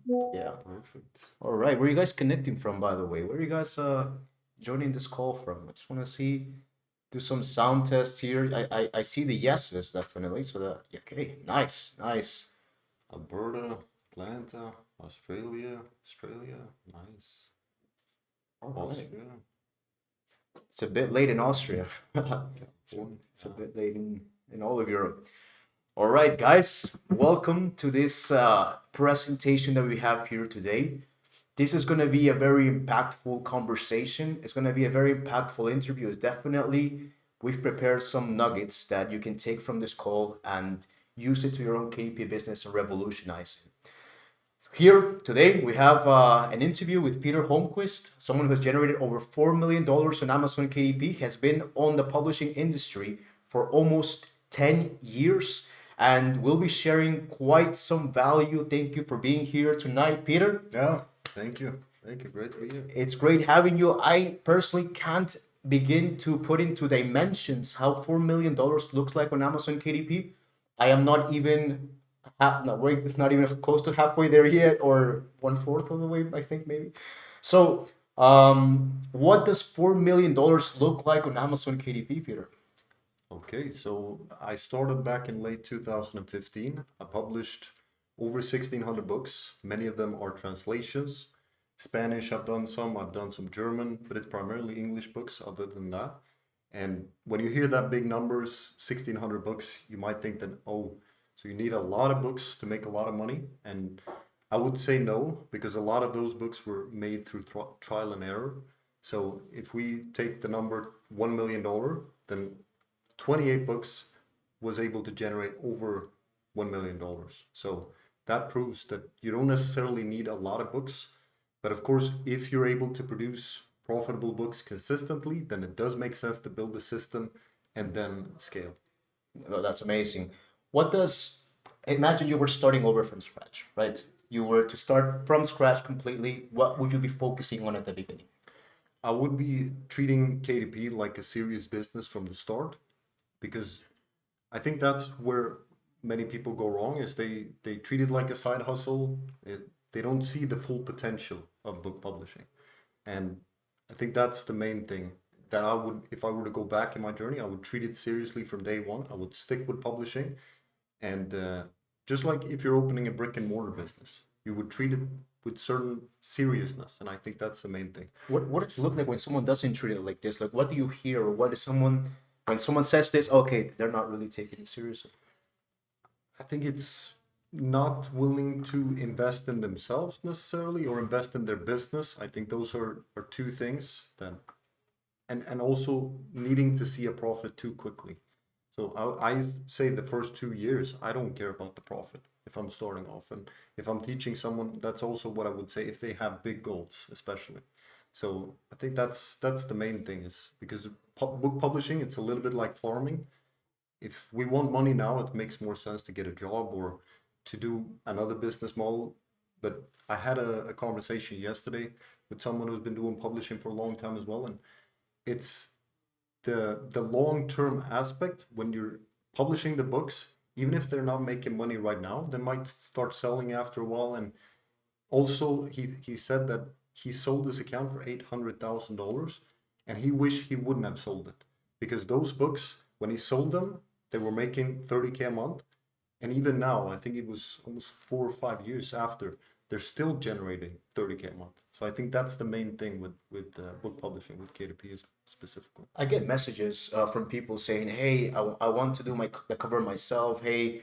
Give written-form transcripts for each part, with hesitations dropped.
Yeah. Perfect. All right. Where are you guys connecting from, by the way? Where are you guys joining this call from? I just want to see, do some sound tests here. I see the yeses definitely. So that yeah, okay, nice, nice. Alberta, Atlanta, Australia, nice. All right. Austria, It's a bit late in Austria. California. It's a Yeah. bit late in all of Europe. All right, guys, welcome to this presentation that we have here today. This is going to be a very impactful conversation. It's going to be a very impactful interview. It's definitely, we've prepared some nuggets that you can take from this call and use it to your own KDP business and revolutionize it. Here today, we have an interview with Peter Holmquist, someone who has generated over $4 million on Amazon KDP, has been on the publishing industry for almost 10 years, and will be sharing quite some value. Thank you for being here tonight, Peter. Yeah. Thank you. Thank you. Great to be here. It's great having you. I personally can't begin to put into dimensions how $4 million looks like on Amazon KDP. I am not even it's not even close to halfway there yet, or one fourth of the way, I think maybe. So, what does $4 million look like on Amazon KDP, Peter? Okay, so I started back in late 2015. I published over 1,600 books. Many of them are translations. Spanish, I've done some German, but it's primarily English books other than that. And when you hear that big numbers, 1,600 books, you might think that, oh, so you need a lot of books to make a lot of money. And I would say no, because a lot of those books were made through trial and error. So if we take the number $1 million, then 28 books was able to generate over $1 million. So that proves that you don't necessarily need a lot of books. But of course, if you're able to produce profitable books consistently, then it does make sense to build a system and then scale. Oh, that's amazing. What does Imagine you were starting over from scratch, right? You were to start from scratch completely. What would you be focusing on at the beginning? I would be treating KDP like a serious business from the start because I think that's where many people go wrong is they treat it like a side hustle. They don't see the full potential of book publishing. And I think that's the main thing that I would, if I were to go back in my journey, I would treat it seriously from day one. I would stick with publishing. And just like if you're opening a brick and mortar business, you would treat it with certain seriousness. And I think that's the main thing. What does it look like when someone doesn't treat it like this? Like, what do you hear, or what is someone when someone says this? Okay, they're not really taking it seriously. I think it's not willing to invest in themselves necessarily or invest in their business. I think those are two things that, and also needing to see a profit too quickly. So I say the first 2 years, I don't care about the profit if I'm starting off. And if I'm teaching someone, that's also what I would say if they have big goals, especially. So I think that's the main thing is because book publishing, it's a little bit like farming. If we want money now, it makes more sense to get a job or to do another business model. But I had a conversation yesterday with someone who's been doing publishing for a long time as well, and it's the long-term aspect when you're publishing the books, even if they're not making money right now, they might start selling after a while. And also, he said that he sold his account for $800,000, and he wished he wouldn't have sold it because those books, when he sold them, they were making 30K a month. And even now, I think it was almost 4 or 5 years after, they're still generating 30K a month. So I think that's the main thing with book publishing with KDP specifically. I get messages from people saying, "Hey, I want to do the cover myself. Hey,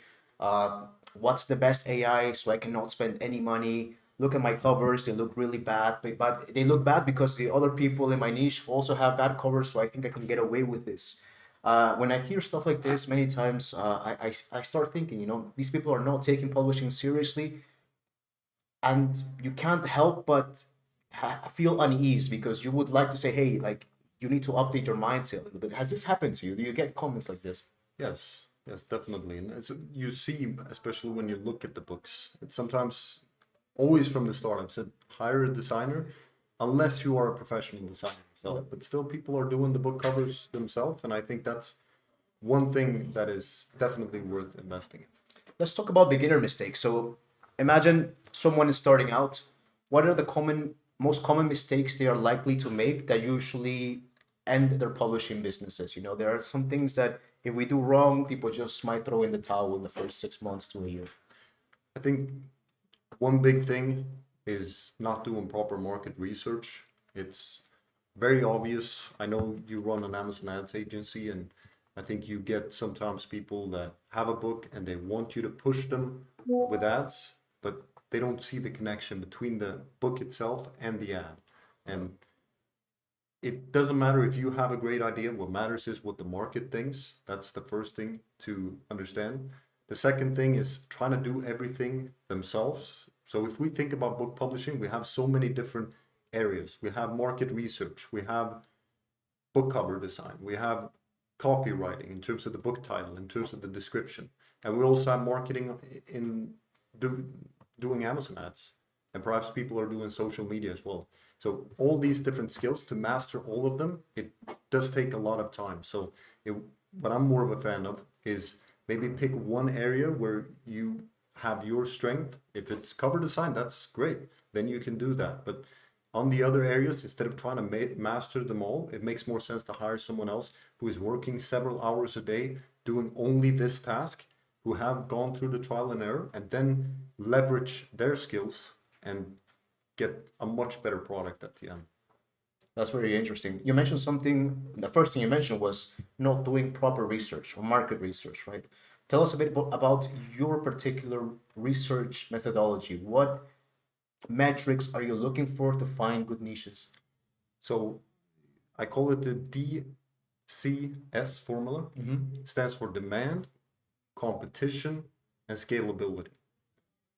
what's the best AI so I cannot spend any money? Look at my covers; they look really bad. But they look bad because the other people in my niche also have bad covers, so I think I can get away with this." When I hear stuff like this, many times I start thinking, these people are not taking publishing seriously, and you can't help but feel unease because you would like to say, hey, like, you need to update your mindset a little bit. Has this happened to you? Do you get comments like this? Yes, yes, definitely. And so you see, especially when you look at the books, it's sometimes always from the start. I've said hire a designer unless you are a professional designer Yeah. yourself. But still, people are doing the book covers themselves, and I think that's one thing that is definitely worth investing in. Let's talk about beginner mistakes. So imagine someone is starting out. What are the most common mistakes they are likely to make that usually end their publishing businesses? You know, there are some things that if we do wrong, people just might throw in the towel in the first 6 months to a year. I think one big thing is not doing proper market research. It's very obvious. I know you run an Amazon ads agency, and I think you get sometimes people that have a book and they want you to push them with ads, but they don't see the connection between the book itself and the ad. And it doesn't matter if you have a great idea. What matters is what the market thinks. That's the first thing to understand. The second thing is trying to do everything themselves. So if we think about book publishing, we have so many different areas. We have market research, we have book cover design, we have copywriting in terms of the book title, in terms of the description, and we also have marketing in do, doing Amazon ads, and perhaps people are doing social media as well. So all these different skills, to master all of them, it does take a lot of time. So what I'm more of a fan of is maybe pick one area where you have your strength. If it's cover design, that's great. Then you can do that. But on the other areas, instead of trying to master them all, it makes more sense to hire someone else who is working several hours a day doing only this task, who have gone through the trial and error, and then leverage their skills and get a much better product at the end. That's very interesting. You mentioned something, the first thing you mentioned was not doing proper research or market research, right? Tell us a bit about your particular research methodology. What metrics are you looking for to find good niches? So I call it the DCS formula. It stands for demand, competition, and scalability.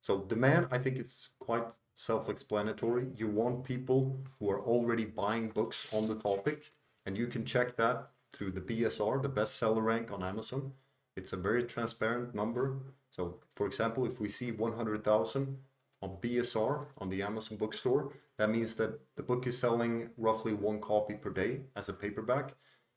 So demand, I think it's quite self-explanatory. You want people who are already buying books on the topic, and you can check that through the BSR, the bestseller rank on Amazon. It's a very transparent number. So for example, if we see 100,000 on BSR on the Amazon bookstore, that means that the book is selling roughly one copy per day as a paperback,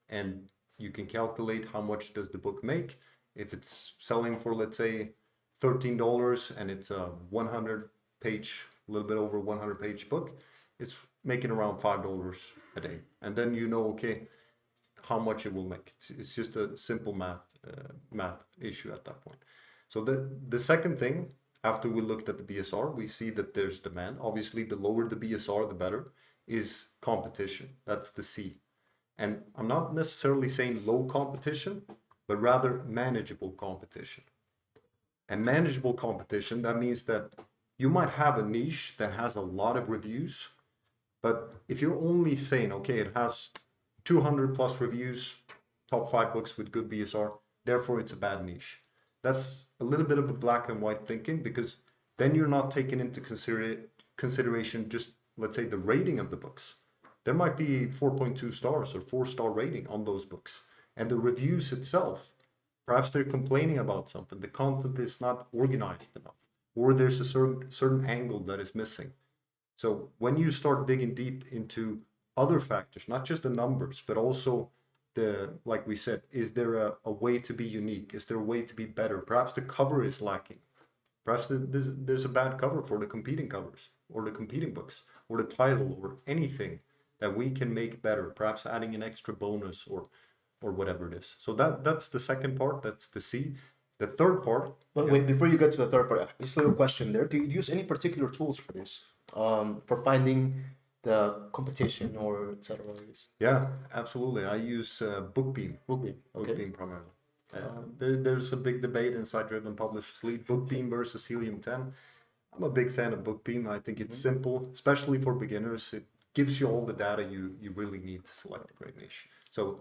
and you can calculate how much does the book make. If it's selling for, let's say, $13 and it's a 100 page, a little bit over 100 page book, it's making around $5 a day. And then you know, okay, how much it will make. It's just a simple math issue at that point. So the second thing, after we looked at the BSR, we see that there's demand. Obviously, the lower the BSR, the better, is competition. That's the C. And I'm not necessarily saying low competition, but rather manageable competition. And manageable competition, that means that you might have a niche that has a lot of reviews, but if you're only saying, okay, it has 200 plus reviews, top 5 books with good BSR, therefore it's a bad niche. That's a little bit of a black and white thinking, because then you're not taking into consideration just, let's say, the rating of the books. There might be 4.2 stars or 4-star rating on those books. And the reviews itself, perhaps they're complaining about something. The content is not organized enough, or there's a certain angle that is missing. So when you start digging deep into other factors, not just the numbers, but also like we said, is there a way to be unique? Is there a way to be better? Perhaps the cover is lacking. Perhaps there's a bad cover for the competing covers or the competing books or the title or anything that we can make better. Perhaps adding an extra bonus or whatever it is. So that's the second part. That's the C. The third part. But Yeah. wait, before you get to the third part, just a little question there. Do you use any particular tools for this? For finding the competition or etc. Yeah, absolutely. I use BookBeam. Okay. BookBeam primarily. There's a big debate inside Driven Publishers League, BookBeam versus Helium 10. I'm a big fan of BookBeam. I think it's simple, especially for beginners. It gives you all the data you really need to select a great niche. So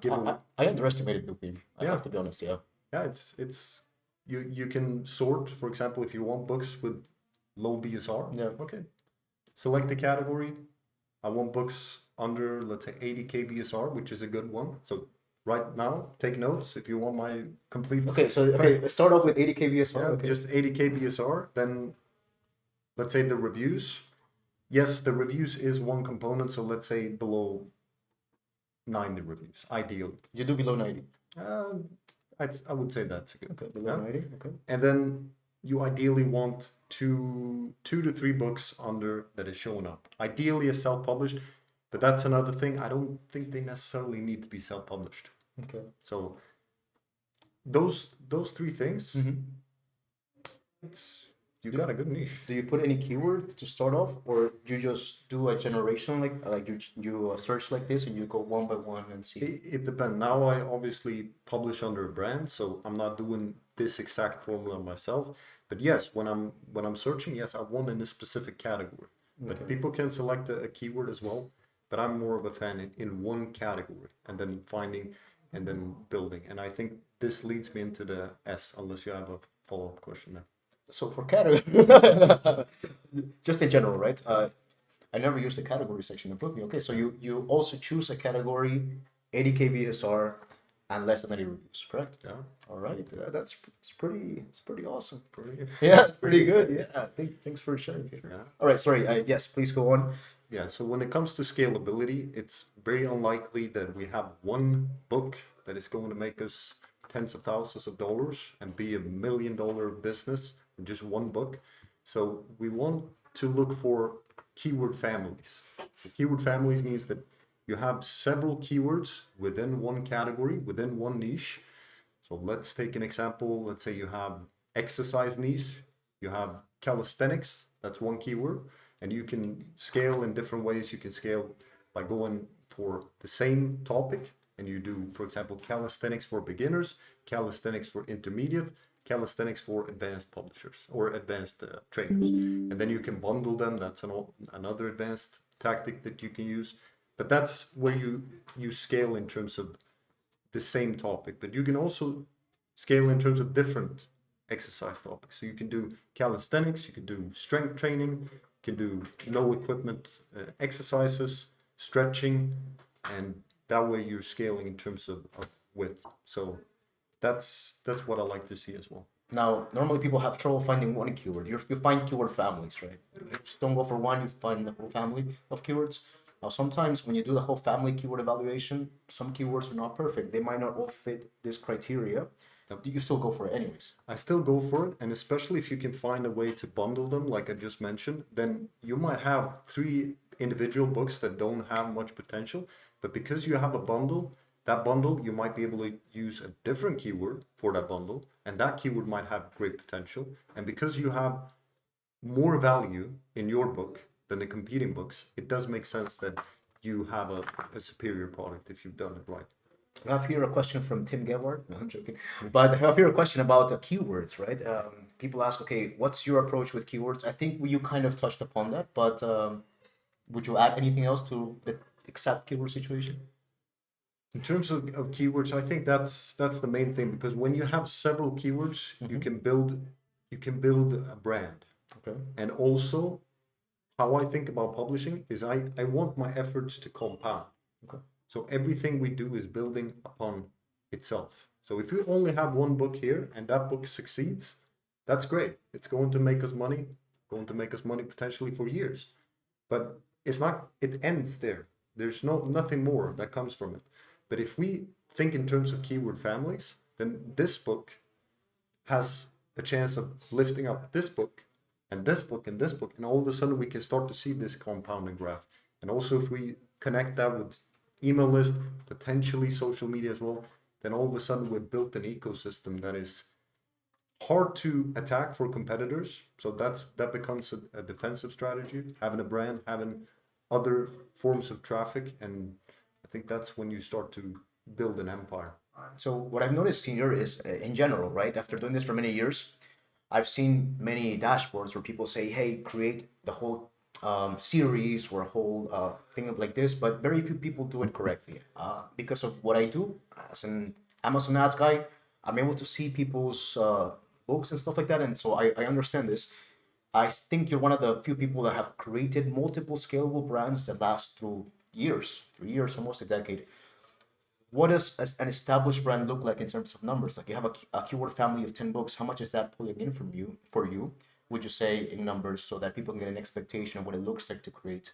give I underestimated Bookbeam. I yeah, have to be honest. Yeah. yeah, it's you can sort, for example, if you want books with low BSR, Yeah. okay, select the category. I want books under, let's say, 80K BSR, which is a good one. So right now, take notes if you want my complete. Okay. So let's start off with 80K VSR. Yeah, Okay. just 80K BSR. Then let's say the reviews. Yes, the reviews is one component. So let's say below 90 reviews, ideally. You do below 90. I would say that's good. Okay. Below Yeah. 90. Okay. And then you ideally want two to three books under that is showing up. Ideally, a self-published, but that's another thing. I don't think they necessarily need to be self-published. Okay. So those three things, it's you Do, got a good niche. do you put any keywords to start off, or you just do a generation like you search like this and you go one by one and see? It depends. Now I obviously publish under a brand, so I'm not doing this exact formula myself. But yes, when I'm searching, yes, I want in a specific category. Okay. But people can select a keyword as well. But I'm more of a fan in one category and then finding and then building. And I think this leads me into the S, unless you have a follow-up question there. So for category, just in general, right? I never used the category section in Bookme. Okay, so you also choose a category, 80K VSR, and less than 80 reviews, correct? Yeah. All right, it's pretty awesome. Pretty, Yeah, it's pretty good. Yeah, thanks for sharing, Peter. yeah. All right, sorry. Yes, please go on. Yeah, so when it comes to scalability, it's very unlikely that we have one book that is going to make us tens of thousands of dollars and be $1 million business with just one book. So we want to look for keyword families. The keyword families means that you have several keywords within one category, within one niche. So let's take an example. Let's say you have exercise niche, you have calisthenics, that's one keyword, and you can scale in different ways. You can scale by going for the same topic, and you do, for example, calisthenics for beginners, calisthenics for intermediate, calisthenics for advanced publishers or advanced trainers. And then you can bundle them. That's another advanced tactic that you can use. But that's where you scale in terms of the same topic, but you can also scale in terms of different exercise topics. So you can do calisthenics, you can do strength training, you can do no equipment exercises, stretching, and that way you're scaling in terms of width. So that's what I like to see as well. Now, normally people have trouble finding one keyword. You find keyword families, right? You just don't go for one, you find the whole family of keywords. Now, sometimes when you do the whole family keyword evaluation, some keywords are not perfect. They might not all fit this criteria. Do you still go for it anyways? I still go for it, and especially if you can find a way to bundle them, like I just mentioned, then you might have three individual books that don't have much potential, but because you have a bundle, that bundle you might be able to use a different keyword for that bundle, and that keyword might have great potential. And because you have more value in your book than the competing books, it does make sense that you have a superior product if you've done it right. I have here a question from Tim Gewart. No, I'm joking. But I have here a question about keywords, right? People ask, okay, what's your approach with keywords? I think you kind of touched upon that, but would you add anything else to the exact keyword situation? In terms of keywords, I think that's the main thing because when you have several keywords, you can build a brand. Okay. And also how I think about publishing is I want my efforts to compound. Okay. So everything we do is building upon itself. So if we only have one book here and that book succeeds, that's great. It's going to make us money, going to make us money potentially for years. But it's not, it ends there. There's nothing more that comes from it. But if we think in terms of keyword families, then this book has a chance of lifting up this book and this book and this book, and all of a sudden we can start to see this compounding graph. And also if we connect that with email list, potentially social media as well, then all of a sudden we've built an ecosystem that is hard to attack for competitors. So that becomes a defensive strategy, having a brand, having other forms of traffic, and I think that's when you start to build an empire. So what I've noticed here is, in general, right? After doing this for many years, I've seen many dashboards where people say, "Hey, create the whole series or a whole thing like this," but very few people do it correctly. Because of what I do as an Amazon ads guy, I'm able to see people's books and stuff like that, and so I understand this. I think you're one of the few people that have created multiple scalable brands that last through years, 3 years, almost a decade. What does an established brand look like in terms of numbers? Like you have a keyword family of 10 books. How much is that pulling in from you for you? Would you say in numbers so that people can get an expectation of what it looks like to create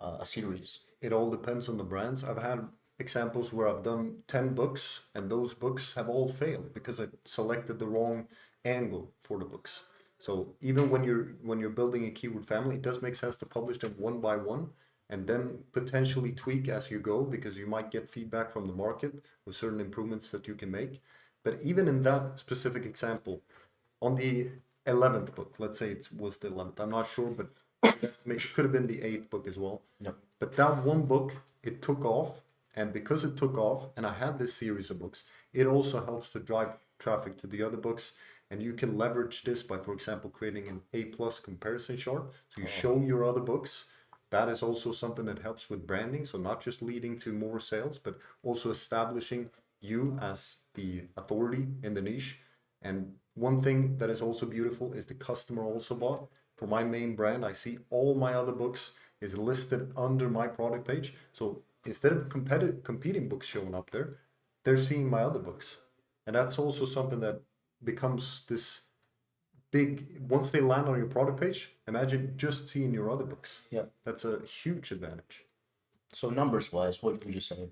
a series? It all depends on the brands. I've had examples where I've done 10 books and those books have all failed because I selected the wrong angle for the books. So even when you're building a keyword family, it does make sense to publish them one by one and then potentially tweak as you go because you might get feedback from the market with certain improvements that you can make. But even in that specific example, on the 11th book, let's say it was the 11th, I'm not sure, but it could have been the 8th book as well. Yep. But that one book, it took off. And because it took off, and I had this series of books, it also helps to drive traffic to the other books. And you can leverage this by, for example, creating an A plus comparison chart. So you show your other books. That is also something that helps with branding. So not just leading to more sales, but also establishing you as the authority in the niche. And one thing that is also beautiful is the customer also bought. For my main brand, I see all my other books is listed under my product page. So instead of competing books showing up there, they're seeing my other books. And that's also something that becomes this big, once they land on your product page, imagine just seeing your other books. Yeah. That's a huge advantage. So numbers wise, what would you say?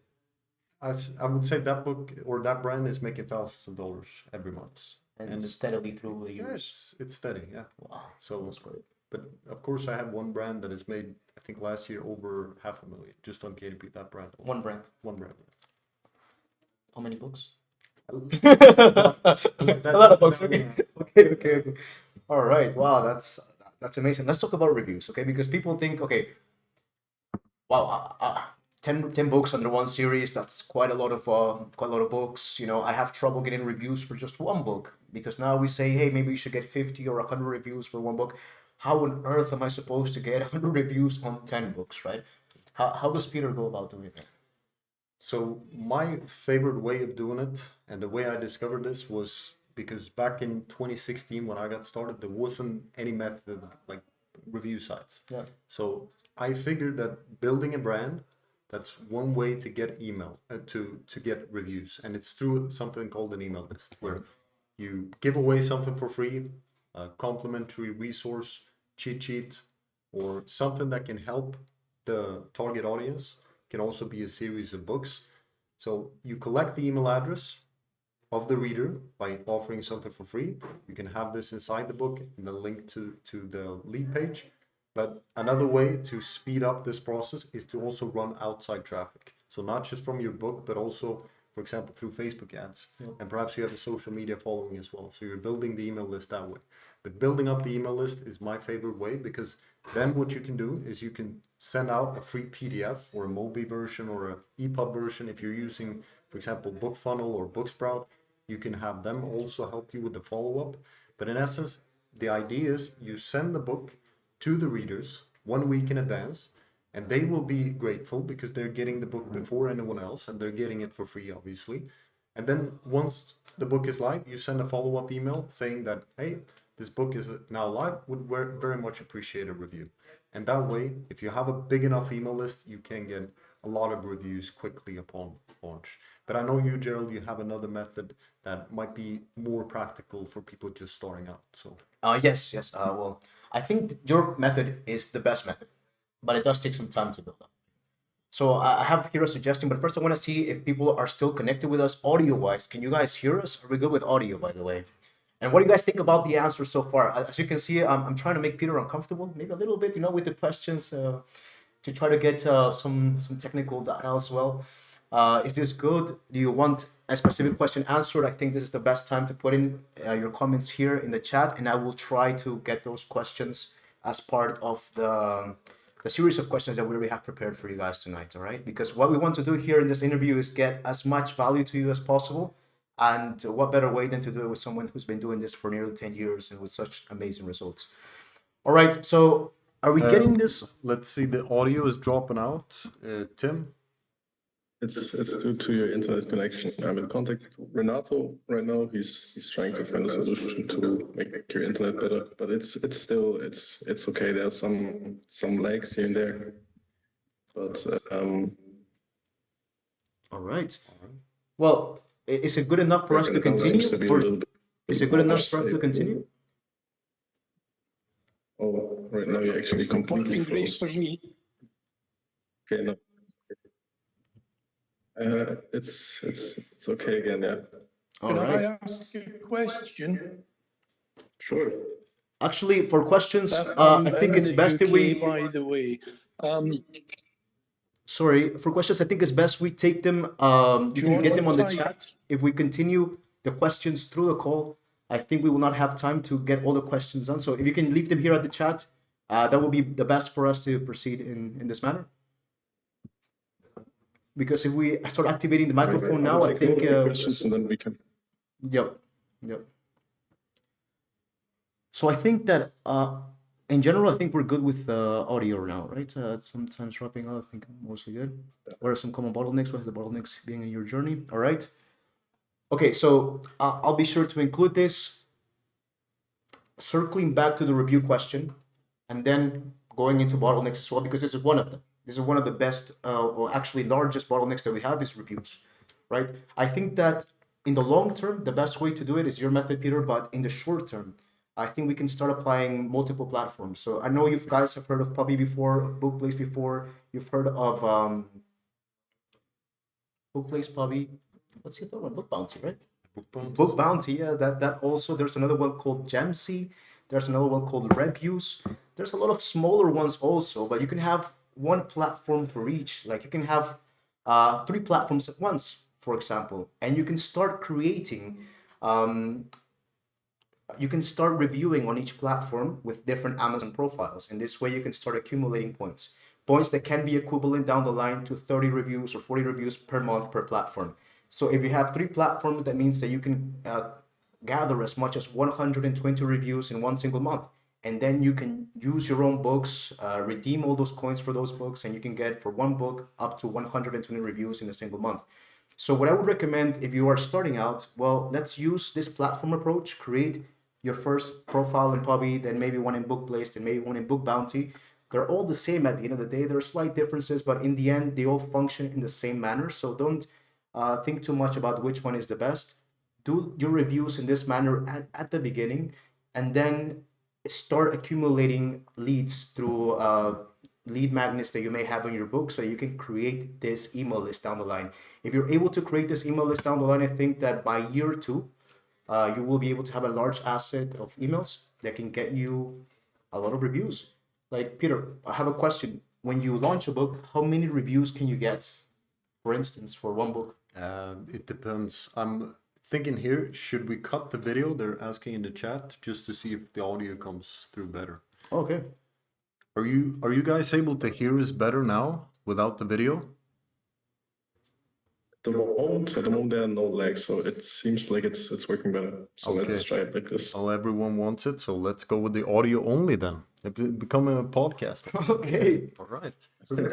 As I would say that book or that brand is making thousands of dollars every month. And steadily through the years. It's steady, yeah. Wow, So, that's great. but of course, I have one brand that has made, I think last year, over 500,000 just on KDP, that brand. One brand. One brand. How many books? A A lot of books. Okay. Okay. All right. Wow, that's amazing. Let's talk about reviews, okay? Because people think, okay, wow, 10 books under one series, that's quite a lot of books. You know, I have trouble getting reviews for just one book because now we say, hey, maybe you should get 50 or 100 reviews for one book. How on earth am I supposed to get 100 reviews on 10 books, right? How does Peter go about doing that? So my favorite way of doing it, and the way I discovered this was because back in 2016 when I got started, there wasn't any method like review sites. Yeah. So I figured that building a brand, that's one way to get email to get reviews, and it's through something called an email list where you give away something for free, a complimentary resource, cheat sheet, or something that can help the target audience. Can also be a series of books. So you collect the email address of the reader by offering something for free. You can have this inside the book and the link to the lead page. But another way to speed up this process is to also run outside traffic. So not just from your book, but also, for example, through Facebook ads. And perhaps you have a social media following as well. So you're building the email list that way. But building up the email list is my favorite way because then what you can do is you can send out a free PDF or a Mobi version or a EPUB version. If you're using, for example, BookFunnel or Booksprout, you can have them also help you with the follow-up. But in essence, the idea is you send the book to the readers 1 week in advance, and they will be grateful because they're getting the book before anyone else and they're getting it for free, obviously. And then once the book is live, you send a follow-up email saying that, hey, this book is now live, would very much appreciate a review. And that way, if you have a big enough email list, you can get a lot of reviews quickly upon launch. But I know you, Gerald, you have another method that might be more practical for people just starting out. So Yes. Well, I think your method is the best method, but it does take some time to build up. So I have here a suggestion, but first I want to see if people are still connected with us audio-wise. Can you guys hear us? Are we good with audio, by the way? And what do you guys think about the answers so far? As you can see, I'm trying to make Peter uncomfortable, maybe a little bit, with the questions to try to get some technical data as well. Is this good? Do you want a specific question answered? I think this is the best time to put in your comments here in the chat, and I will try to get those questions as part of the series of questions that we already have prepared for you guys tonight. All right, because what we want to do here in this interview is get as much value to you as possible. And what better way than to do it with someone who's been doing this for nearly 10 years and with such amazing results? All right, so are we getting this? let's see, the audio is dropping out. Tim? It's due to your internet connection. I'm in contact with Renato right now. He's trying to find a solution to make your internet better, but it's still it's okay. There's some lags here and there, but All right. Well, is it good enough for us to right now it continue? seems to be a little Is bit it good more enough for us to stable. continue? Oh, right now you're actually completely frozen. for me. Okay, no. It's okay again, yeah. All Can right. I ask a question? Sure. Actually, for questions, I think I'm in it's the best if UK, we. by the way. Um, Sorry, for questions, I think it's best we take them. You do you can want get to them on the type? chat. If we continue the questions through the call, I think we will not have time to get all the questions done. So if you can leave them here at the chat, that will be the best for us to proceed in this manner. Because if we start activating the Right. microphone I will now, I take all think, of the questions and then we can. yep, yep. So I think that in general, I think we're good with audio now, right? Sometimes dropping out, I think mostly good. What are some common bottlenecks? What is the bottlenecks being in your journey? All right. Okay, so I'll be sure to include this, circling back to the review question, and then going into bottlenecks as well, because this is one of them. This is one of the best, or actually largest bottlenecks that we have is reviews, right? I think that in the long term, the best way to do it is your method, Peter, but in the short term, I think we can start applying multiple platforms. So I know you guys have heard of Puppy before, of Bookplace before. You've heard of Bookplace, Puppy. What's the other one? Book Bounty, right? Book bounties. Book Bounty, yeah, that also. There's another one called Gemsy. There's another one called Reviews. There's a lot of smaller ones also, but you can have one platform for each. Like you can have three platforms at once, for example, and you can start creating. Um, you can start reviewing on each platform with different Amazon profiles. And this way you can start accumulating points. Points that can be equivalent down the line to 30 reviews or 40 reviews per month per platform. So if you have three platforms, that means that you can gather as much as 120 reviews in one single month. And then you can use your own books, redeem all those coins for those books, and you can get for one book up to 120 reviews in a single month. So what I would recommend if you are starting out, well, let's use this platform approach, create your first profile in Puppy, then maybe one in Bookplace, then maybe one in Book Bounty. They're all the same at the end of the day. There are slight differences, but in the end, they all function in the same manner. So don't think too much about which one is the best. Do your reviews in this manner at the beginning, and then start accumulating leads through lead magnets that you may have in your book so you can create this email list down the line. If you're able to create this email list down the line, I think that by year two, you will be able to have a large asset of emails that can get you a lot of reviews. Like Peter, I have a question. When you launch a book, how many reviews can you get, for instance, for one book? It depends. I'm thinking here, should we cut the video? They're asking in the chat just to see if the audio comes through better. Okay. Are you guys able to hear us better now without the video? At the moment there are no lags, so it seems like it's working better. So Okay. let's try it like this. Well, everyone wants it, so let's go with the audio only then. Become a podcast. Okay. All right.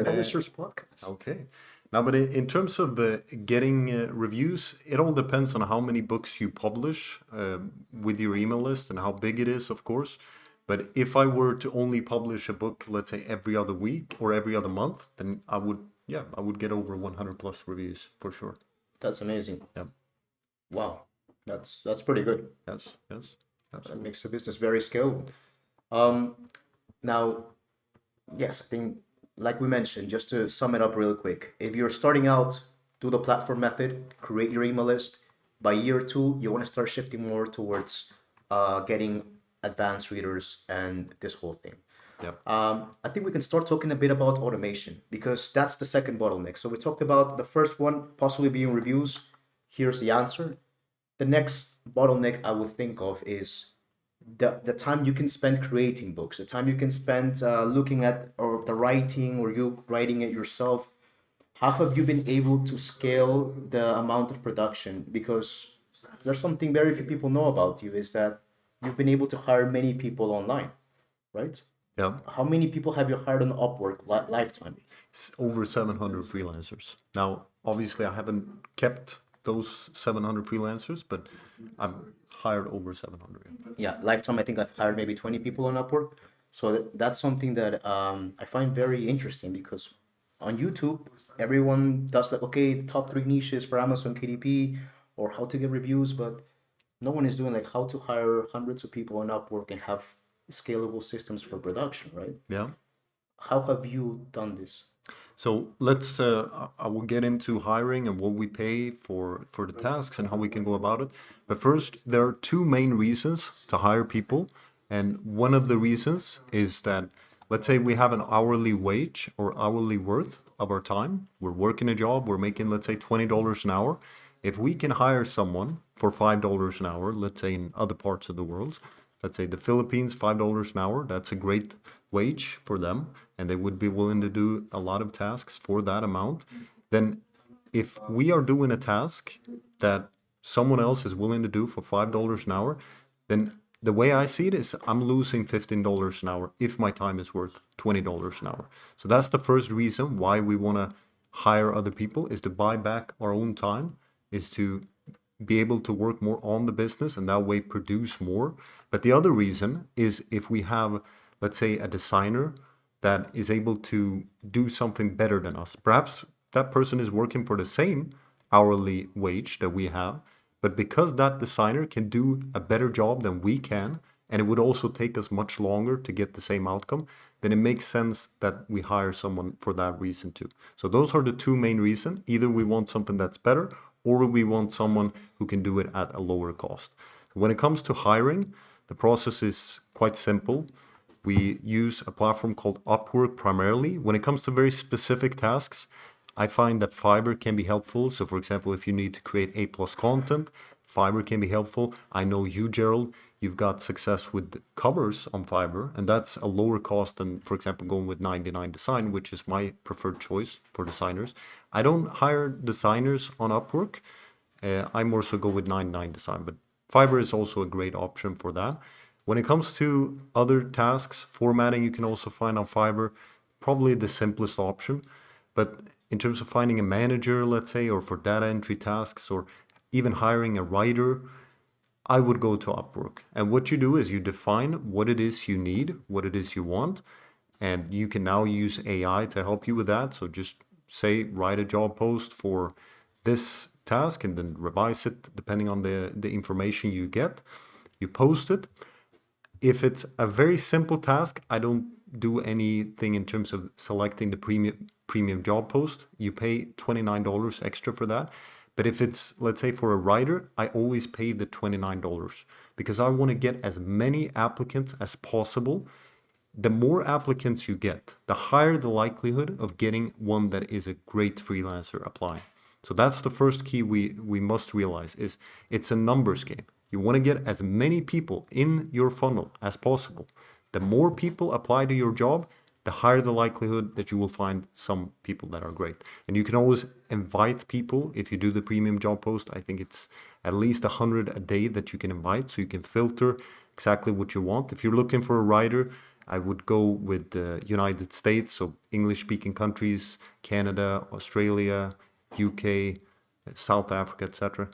Publisher's podcast. Okay. Now, but in terms of getting reviews, it all depends on how many books you publish with your email list and how big it is, of course. But if I were to only publish a book, let's say every other week or every other month, then I would get over 100 plus reviews for sure. That's amazing. Yeah. Wow. That's pretty good. Yes. Yes. That Absolutely. makes the business very scalable. Um, Now, yes, I think, like we mentioned, just to sum it up real quick, if you're starting out, do the platform method, create your email list. By year two, you want to start shifting more towards getting advanced readers and this whole thing. Yep. I think we can start talking a bit about automation because that's the second bottleneck. So we talked about the first one possibly being reviews. Here's the answer. The next bottleneck I would think of is the time you can spend creating books, the time you can spend looking at or the writing or you writing it yourself. How have you been able to scale the amount of production? Because there's something very few people know about you is that you've been able to hire many people online, right? Yeah. How many people have you hired on Upwork lifetime? Over 700 freelancers. Now, obviously, I haven't kept those 700 freelancers, but I've hired over 700. Yeah, lifetime, I think I've hired maybe 20 people on Upwork. So that's something that I find very interesting because on YouTube, everyone does like, okay, the top three niches for Amazon KDP or how to get reviews, but no one is doing like how to hire hundreds of people on Upwork and have scalable systems for production, right? Yeah. How have you done this? So let's. I will get into hiring and what we pay for the tasks and how we can go about it. But first, there are two main reasons to hire people. And one of the reasons is that, let's say we have an hourly wage or hourly worth of our time. We're working a job, we're making, let's say, $20 an hour. If we can hire someone for $5 an hour, let's say in other parts of the world, let's say the Philippines, $5 an hour, that's a great wage for them, and they would be willing to do a lot of tasks for that amount. Then if we are doing a task that someone else is willing to do for $5 an hour, then the way I see it is I'm losing $15 an hour if my time is worth $20 an hour. So that's the first reason why we want to hire other people, is to buy back our own time, is to be able to work more on the business and that way produce more. But the other reason is if we have, let's say, a designer that is able to do something better than us. Perhaps that person is working for the same hourly wage that we have, but because that designer can do a better job than we can, and it would also take us much longer to get the same outcome, then it makes sense that we hire someone for that reason too. So those are the two main reasons. Either we want something that's better, or we want someone who can do it at a lower cost. When it comes to hiring, the process is quite simple. We use a platform called Upwork primarily. When it comes to very specific tasks, I find that Fiverr can be helpful. So for example, if you need to create A+ content, Fiverr can be helpful. I know you, Gerald, you've got success with covers on Fiverr, and that's a lower cost than, for example, going with 99 Design, which is my preferred choice for designers. I don't hire designers on Upwork. I more so go with 99 Design, but Fiverr is also a great option for that. When it comes to other tasks, formatting you can also find on Fiverr, probably the simplest option. But in terms of finding a manager, let's say, or for data entry tasks, or even hiring a writer, I would go to Upwork. And what you do is you define what it is you need, what it is you want, and you can now use AI to help you with that. So just say, write a job post for this task and then revise it depending on the information you get. You post it. If it's a very simple task, I don't do anything in terms of selecting the premium job post. You pay $29 extra for that. But if it's, let's say, for a writer, I always pay the $29 because I want to get as many applicants as possible. The more applicants you get, the higher the likelihood of getting one that is a great freelancer applying. So that's the first key we must realize is it's a numbers game. You want to get as many people in your funnel as possible. The more people apply to your job, the higher the likelihood that you will find some people that are great. And you can always invite people if you do the premium job post. I think it's at least 100 a day that you can invite, so you can filter exactly what you want. If you're looking for a writer, I would go with the United States, so English-speaking countries, Canada, Australia, UK, South Africa, etc.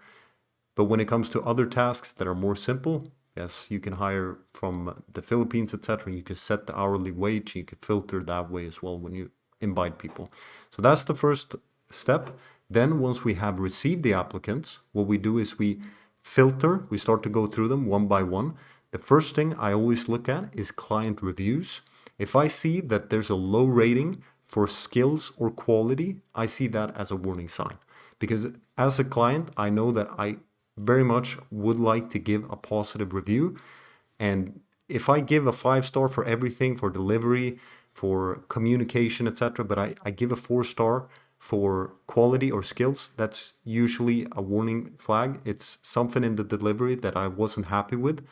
But when it comes to other tasks that are more simple, yes, you can hire from the Philippines, etc. You can set the hourly wage. You can filter that way as well when you invite people. So that's the first step. Then once we have received the applicants, what we do is we filter. We start to go through them one by one. The first thing I always look at is client reviews. If I see that there's a low rating for skills or quality, I see that as a warning sign. Because as a client, I know that I very much would like to give a positive review. And if I give a 5-star for everything, for delivery, for communication, etc., but I give a 4-star for quality or skills, that's usually a warning flag. It's something in the delivery that I wasn't happy with.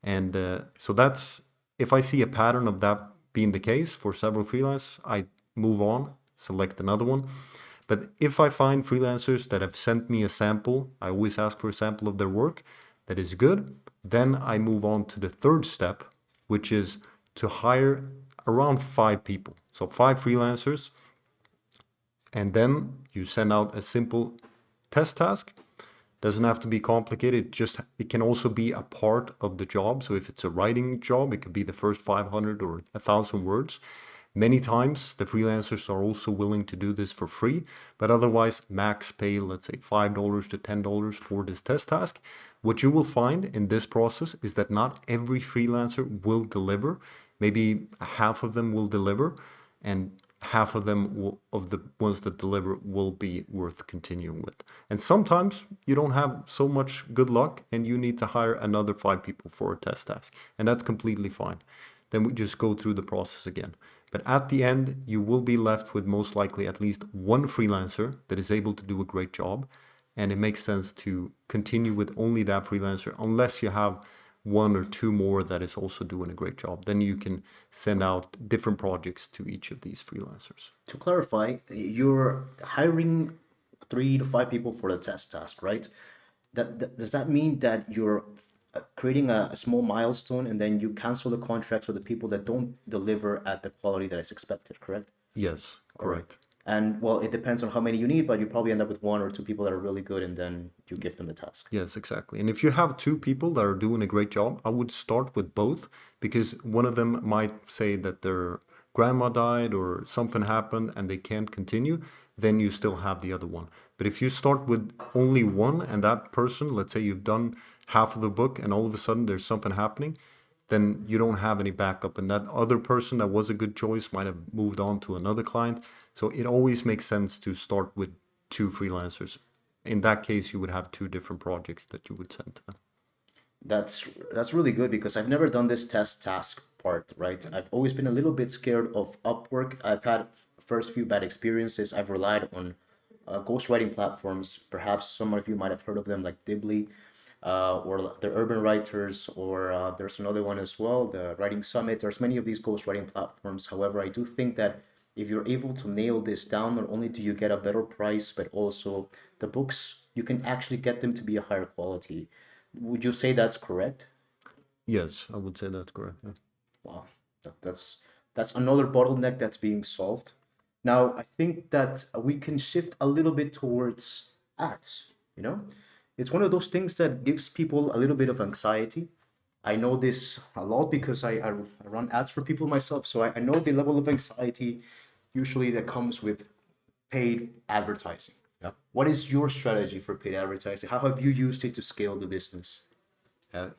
And so that's, if I see a pattern of that being the case for several freelancers, I move on, select another one. But if I find freelancers that have sent me a sample, I always ask for a sample of their work that is good, then I move on to the third step, which is to hire around 5 people. So 5 freelancers, and then you send out a simple test task. Doesn't have to be complicated. It can also be a part of the job. So if it's a writing job, it could be the first 500 or 1,000 words. Many times the freelancers are also willing to do this for free, but otherwise max pay, let's say $5 to $10 for this test task. What you will find in this process is that not every freelancer will deliver. Maybe half of them will deliver, and half of them of the ones that deliver will be worth continuing with. And sometimes you don't have so much good luck and you need to hire another 5 people for a test task. And that's completely fine. Then we just go through the process again. But at the end, you will be left with most likely at least one freelancer that is able to do a great job. And it makes sense to continue with only that freelancer unless you have one or two more that is also doing a great job. Then you can send out different projects to each of these freelancers. To clarify, you're hiring 3 to 5 people for the test task, right? Does that mean that you're creating a small milestone and then you cancel the contracts for the people that don't deliver at the quality that is expected, correct? Yes, All right. correct. And well, it depends on how many you need, but you probably end up with 1 or 2 people that are really good and then you give them the task. Yes, exactly. And if you have 2 people that are doing a great job, I would start with both because one of them might say that their grandma died or something happened and they can't continue, then you still have the other one. But if you start with only one and that person, let's say you've done half of the book and all of a sudden there's something happening, then you don't have any backup. And that other person that was a good choice might have moved on to another client. So it always makes sense to start with 2 freelancers. In that case, you would have 2 different projects that you would send to them. That's really good because I've never done this test task part, right? I've always been a little bit scared of Upwork. I've had first few bad experiences. I've relied on ghostwriting platforms. Perhaps some of you might have heard of them, like Dibbly, or the Urban Writers, or there's another one as well, the Writing Summit. There's many of these ghostwriting platforms. However, I do think that if you're able to nail this down, not only do you get a better price, but also the books, you can actually get them to be a higher quality. Would you say that's correct? Yes, I would say that's correct. Yeah. Wow, that's another bottleneck that's being solved. Now, I think that we can shift a little bit towards ads, you know? It's one of those things that gives people a little bit of anxiety. I know this a lot because I run ads for people myself, so I know the level of anxiety usually that comes with paid advertising. Yeah. What is your strategy for paid advertising? How have you used it to scale the business?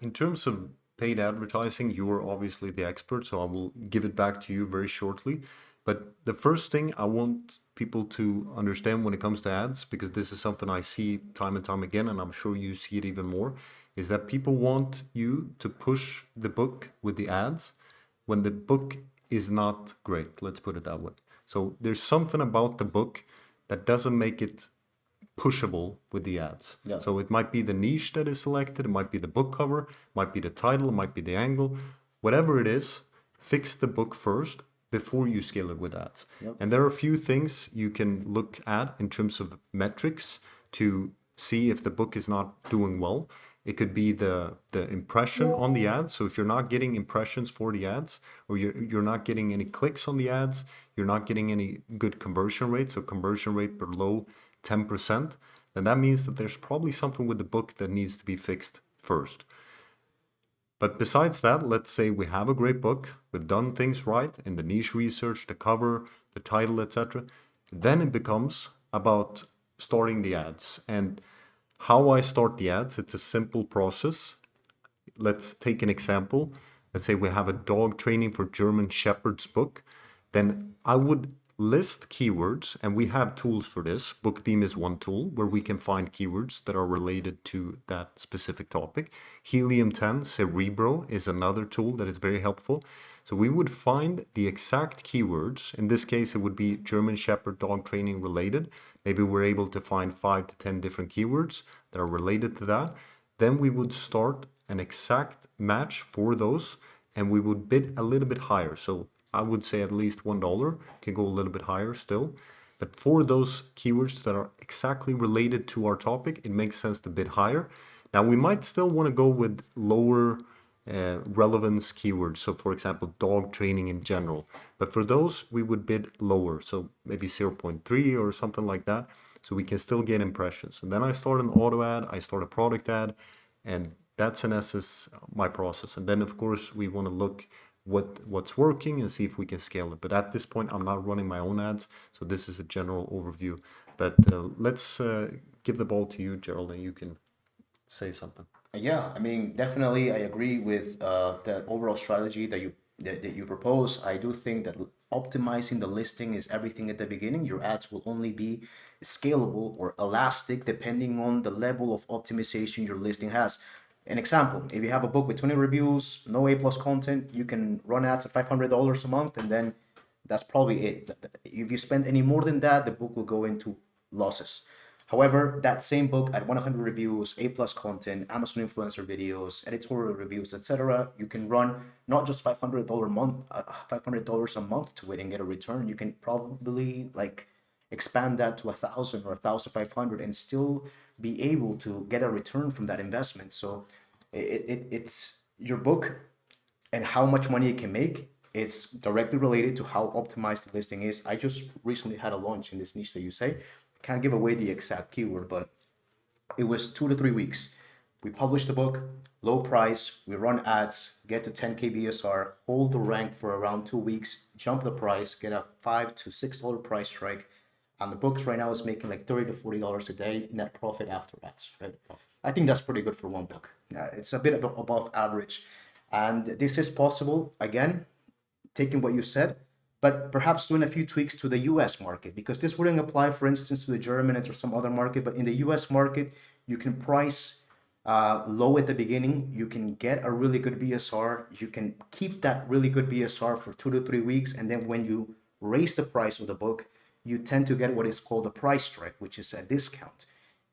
In terms of paid advertising, you're obviously the expert, so I will give it back to you very shortly. But the first thing I want people to understand when it comes to ads, because this is something I see time and time again, and I'm sure you see it even more, is that people want you to push the book with the ads when the book is not great. Let's put it that way. So there's something about the book that doesn't make it pushable with the ads. Yeah. So it might be the niche that is selected, it might be the book cover, it might be the title, it might be the angle, whatever it is, fix the book first before you scale it with ads. Yep. And there are a few things you can look at in terms of metrics to see if the book is not doing well. It could be the impression on the ads. So if you're not getting impressions for the ads, or you're not getting any clicks on the ads, you're not getting any good conversion rate, so conversion rate below 10%, then that means that there's probably something with the book that needs to be fixed first. But besides that, let's say we have a great book, we've done things right in the niche research, the cover, the title, etc. Then it becomes about starting the ads. And how I start the ads, it's a simple process. Let's take an example. Let's say we have a dog training for German Shepherds book. Then I would list keywords, and we have tools for this. Bookbeam is one tool where we can find keywords that are related to that specific topic. Helium 10 Cerebro is another tool that is very helpful. So we would find the exact keywords. In this case, it would be German Shepherd dog training related. Maybe we're able to find 5 to 10 different keywords that are related to that. Then we would start an exact match for those and we would bid a little bit higher. So I would say at least $1, can go a little bit higher still. But for those keywords that are exactly related to our topic, it makes sense to bid higher. Now we might still want to go with lower relevance keywords. So for example, dog training in general. But for those, we would bid lower. So maybe 0.3 or something like that. So we can still get impressions. And then I start an auto ad, I start a product ad, and that's in essence my process. And then of course we want to look what's working and see if we can scale it. But at this point, I'm not running my own ads. So this is a general overview. But let's give the ball to you, Gerald, and you can say something. Yeah, I mean, definitely, I agree with the overall strategy that you propose. I do think that optimizing the listing is everything at the beginning. Your ads will only be scalable or elastic depending on the level of optimization your listing has. An example, if you have a book with 20 reviews, no A plus content, you can run ads at $500 a month, and then that's probably it. If you spend any more than that, the book will go into losses. However, that same book at 100 reviews, A plus content, Amazon influencer videos, editorial reviews, etc., you can run not just $500 a month to it and get a return. You can probably like expand that to 1,000 or 1,500 and still be able to get a return from that investment. So it's your book and how much money it can make is directly related to how optimized the listing is. I just recently had a launch in this niche that you say. Can't give away the exact keyword, but it was 2 to 3 weeks. We published the book, low price, we run ads, get to 10K BSR, hold the rank for around 2 weeks, jump the price, get a $5 to $6 price strike. And the books right now is making like $30 to $40 a day net profit after ads, right? I think that's pretty good for one book. It's a bit above average. And this is possible, again, taking what you said, but perhaps doing a few tweaks to the US market, because this wouldn't apply, for instance, to the German or some other market. But in the US market, you can price low at the beginning. You can get a really good BSR. You can keep that really good BSR for 2 to 3 weeks. And then when you raise the price of the book, you tend to get what is called a price strike, which is a discount.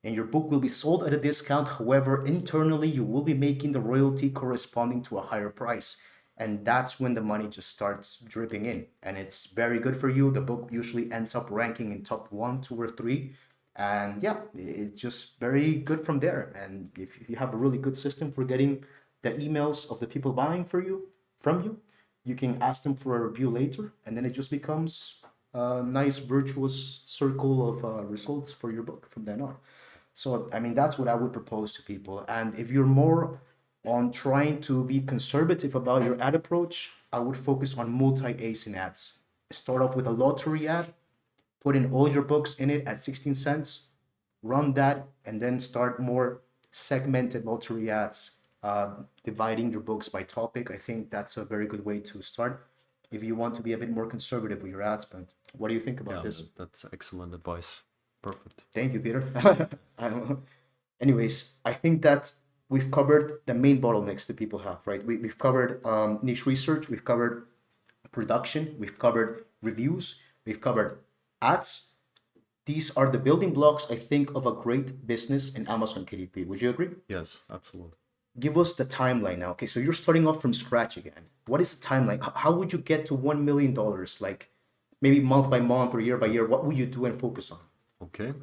And your book will be sold at a discount. However, internally, you will be making the royalty corresponding to a higher price. And that's when the money just starts dripping in. And it's very good for you. The book usually ends up ranking in top 1, 2, or 3. And yeah, it's just very good from there. And if you have a really good system for getting the emails of the people buying from you, you can ask them for a review later. And then it just becomes a nice virtuous circle of results for your book from then on. So, I mean, that's what I would propose to people. And if you're more on trying to be conservative about your ad approach, I would focus on multi-ASIN ads. Start off with a lottery ad, put in all your books in it at 16 cents, run that, and then start more segmented lottery ads, dividing your books by topic. I think that's a very good way to start if you want to be a bit more conservative with your ad spend. What do you think about Yeah, this? that's excellent advice. Perfect. Thank you, Peter. I don't know. Anyways, I think that we've covered the main bottlenecks that people have, right? We've covered niche research, we've covered production, we've covered reviews, we've covered ads. These are the building blocks, I think, of a great business in Amazon KDP. Would you agree? Yes, absolutely. Give us the timeline now. Okay, so you're starting off from scratch again. What is the timeline? How would you get to $1 million? Like maybe month by month or year by year? What would you do and focus on? Okay.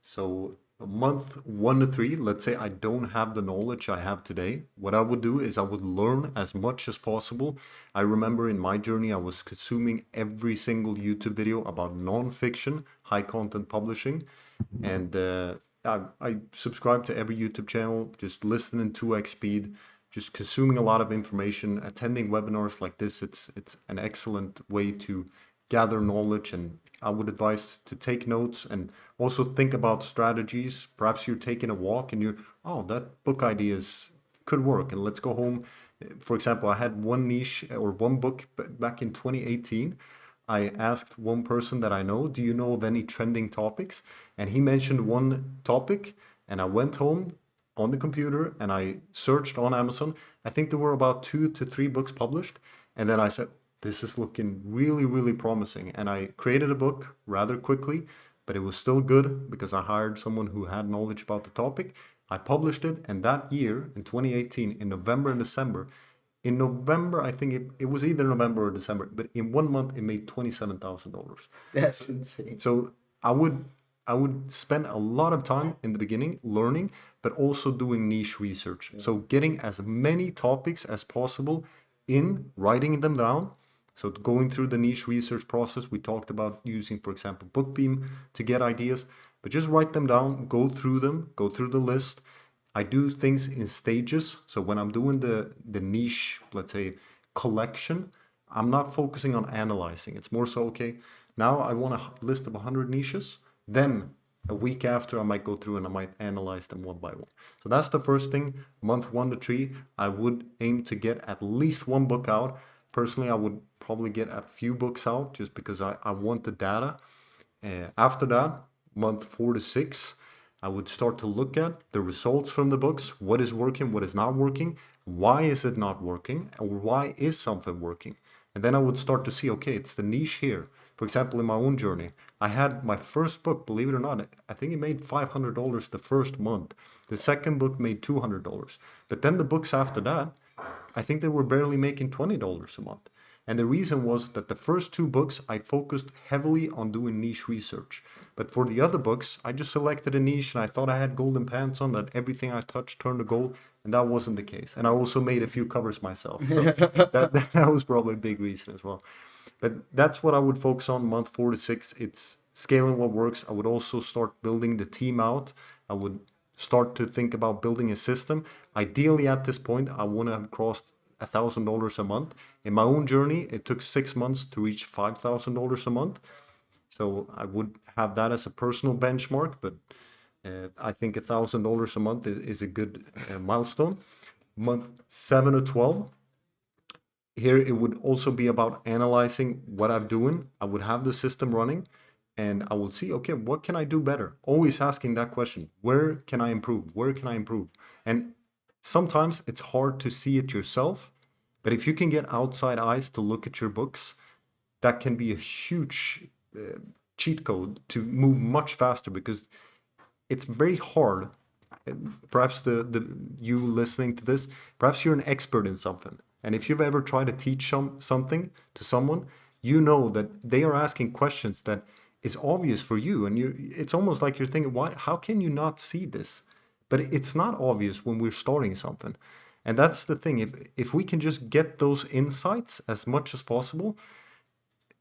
So month 1 to 3, let's say I don't have the knowledge I have today. What I would do is I would learn as much as possible. I remember in my journey, I was consuming every single YouTube video about non-fiction, high content publishing. And I subscribed to every YouTube channel, just listening 2x speed, just consuming a lot of information, attending webinars like this. It's an excellent way to gather knowledge, and I would advise to take notes and also think about strategies. Perhaps you're taking a walk and you're, oh, that book ideas could work, and let's go home. For example, I had one niche or one book back in 2018. I asked one person that I know, do you know of any trending topics? And he mentioned one topic, and I went home on the computer and I searched on Amazon. I think there were about 2 to 3 books published. And then I said, this is looking really, really promising. And I created a book rather quickly, but it was still good because I hired someone who had knowledge about the topic. I published it, and that year in 2018, in November and December, in November, I think it was either November or December, but in 1 month it made $27,000. That's insane. So I would spend a lot of time in the beginning learning, but also doing niche research. So getting as many topics as possible in, writing them down. So going through the niche research process, we talked about using, for example, BookBeam to get ideas, but just write them down, go through them, go through the list. I do things in stages. So when I'm doing the niche, let's say, collection, I'm not focusing on analyzing. It's more so, okay, now I want a list of 100 niches. Then a week after, I might go through and I might analyze them one by one. So that's the first thing. Month 1 to 3, I would aim to get at least one book out. personally, I would probably get a few books out just because I want the data. After that, month 4 to 6, I would start to look at the results from the books. What is working? What is not working? Why is it not working? Or why is something working? And then I would start to see, okay, it's the niche here. For example, in my own journey, I had my first book, believe it or not, I think it made $500 the first month. The second book made $200. But then the books after that, I think they were barely making $20 a month. And the reason was that the first two books, I focused heavily on doing niche research. But for the other books, I just selected a niche and I thought I had golden pants on, that everything I touched turned to gold. And that wasn't the case. And I also made a few covers myself. So that was probably a big reason as well. But that's what I would focus on month 4 to 6. It's scaling what works. I would also start building the team out. I would start to think about building a system. Ideally, at this point, I want to have crossed $1,000 a month. In my own journey, it took 6 months to reach $5,000 a month. So I would have that as a personal benchmark, but I think $1,000 a month is a good milestone. Month 7 to 12, here it would also be about analyzing what I'm doing. I would have the system running and I would see, okay, what can I do better? Always asking that question, where can I improve? Where can I improve? And sometimes it's hard to see it yourself, but if you can get outside eyes to look at your books, that can be a huge cheat code to move much faster, because it's very hard. Perhaps the you listening to this, perhaps you're an expert in something, and if you've ever tried to teach something to someone, you know that they are asking questions that is obvious for you, and it's almost like you're thinking, why, how can you not see this? But it's not obvious when we're starting something. And that's the thing, if we can just get those insights as much as possible,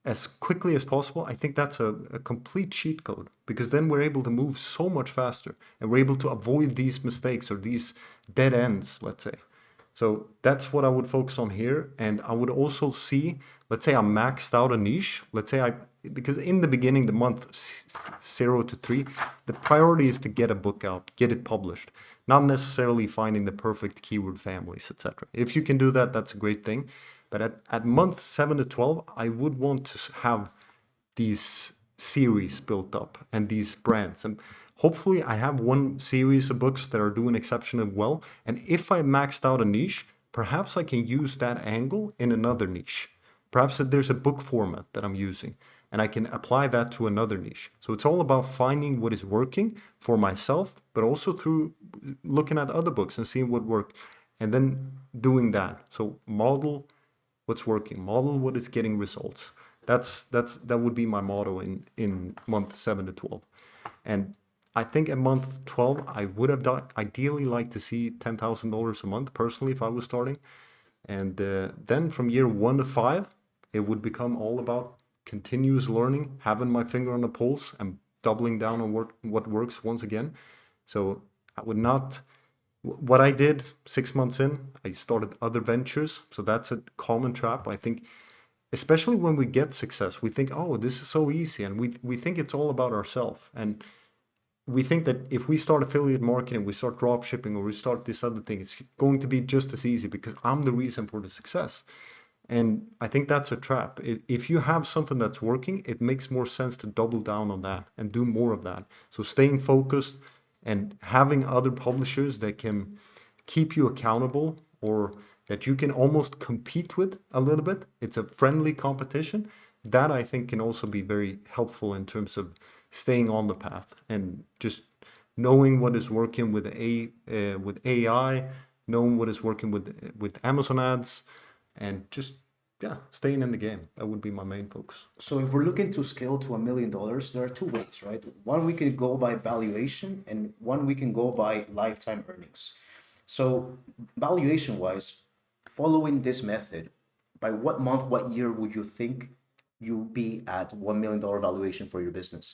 as quickly as possible, I think that's a complete cheat code, because then we're able to move so much faster and we're able to avoid these mistakes or these dead ends, let's say. So that's what I would focus on here. And I would also see, let's say I maxed out a niche. Let's say because in the beginning, the month 0 to 3, the priority is to get a book out, get it published, not necessarily finding the perfect keyword families, etc. If you can do that, that's a great thing. But at month 7 to 12, I would want to have these series built up and these brands. And hopefully I have one series of books that are doing exceptionally well. And if I maxed out a niche, perhaps I can use that angle in another niche. Perhaps there's a book format that I'm using and I can apply that to another niche. So it's all about finding what is working for myself, but also through looking at other books and seeing what worked and then doing that. So model what's working, model what is getting results. That would be my motto in month 7 to 12. And I think at month 12, I would have ideally liked to see $10,000 a month personally if I was starting. And then from year 1 to 5, it would become all about continuous learning, having my finger on the pulse and doubling down on what works once again. So I would not, what I did 6 months in, I started other ventures. So that's a common trap. I think, especially when we get success, we think, oh, this is so easy. And we think it's all about ourselves. And we think that if we start affiliate marketing, we start drop shipping, or we start this other thing, it's going to be just as easy because I'm the reason for the success. And I think that's a trap. If you have something that's working, it makes more sense to double down on that and do more of that. So staying focused and having other publishers that can keep you accountable, or that you can almost compete with a little bit. It's a friendly competition. That I think can also be very helpful in terms of staying on the path and just knowing what is working with AI, knowing what is working with Amazon ads, and just, yeah, staying in the game. That would be my main focus. So if we're looking to scale to $1 million, there are two ways, right? One, we can go by valuation, and one, we can go by lifetime earnings. So valuation wise, following this method, by what month, what year would you think you'll be at $1 million valuation for your business?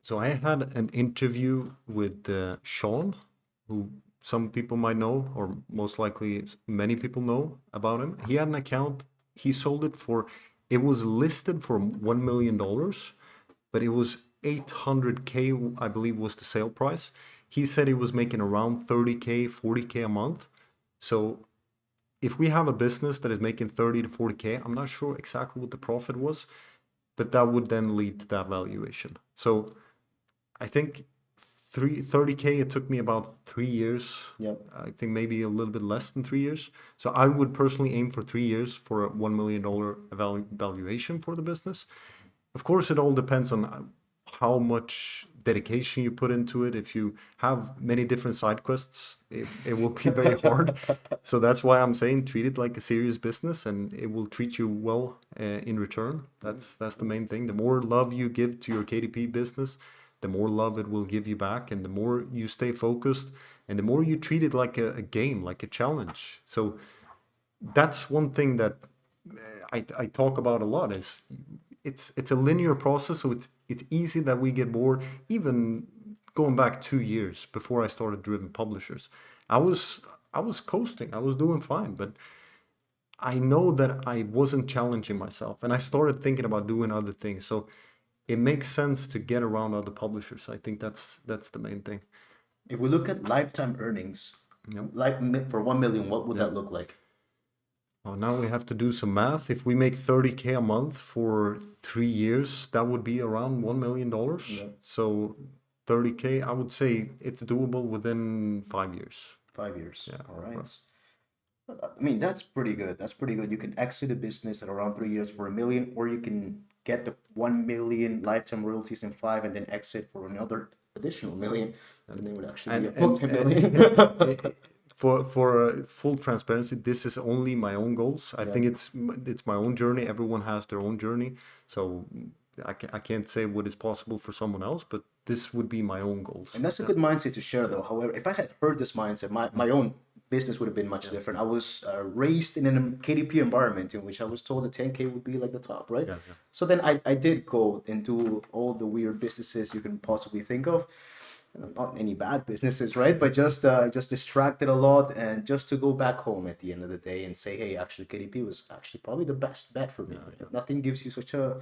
So I had an interview with Sean, who some people might know, or most likely many people know about him. He had an account. He sold it for, it was listed for $1 million, but it was 800K, I believe, was the sale price. He said he was making around 30K, 40K a month. So if we have a business that is making 30 to 40K, I'm not sure exactly what the profit was, but that would then lead to that valuation. So I think 30K, it took me about 3 years. Yep. I think maybe a little bit less than 3 years. So I would personally aim for 3 years for a $1 million valuation for the business. Of course, it all depends on how much dedication you put into it. If you have many different side quests, it will be very hard. So that's why I'm saying treat it like a serious business, and it will treat you well in return. That's the main thing. The more love you give to your KDP business, the more love it will give you back, and the more you stay focused, and the more you treat it like a game, like a challenge. So that's one thing that I talk about a lot is it's a linear process, so it's easy that we get bored. Even going back 2 years before I started Driven Publishers, I was I was coasting, I was doing fine, but I know that I wasn't challenging myself, and I started thinking about doing other things. So it makes sense to get around other publishers. I think that's the main thing. If we look at lifetime earnings, Yep. like for 1 million, what would that Yep. look like? Oh, now we have to do some math. If we make 30K a month for 3 years, that would be around $1 million. Yep. So 30K, I would say it's doable within 5 years. 5 years. Yeah. All right. I mean, that's pretty good. That's pretty good. You can exit a business at around 3 years for 1 million, or you can get the 1 million lifetime royalties in five and then exit for another additional million. And then it would actually be a multi-million. For full transparency, this is only my own goals. I Yeah. think it's my own journey. Everyone has their own journey, so I can't say what is possible for someone else, but this would be my own goals. And that's a good mindset to share, though. However, if I had heard this mindset, my own business would have been much different. I was raised in a KDP environment in which I was told that 10K would be like the top, right? Yeah, yeah. So then I did go and do all the weird businesses you can possibly think of. Not any bad businesses, right? But just distracted a lot, and just to go back home at the end of the day and say, hey, actually, KDP was actually probably the best bet for me. Nothing gives you such a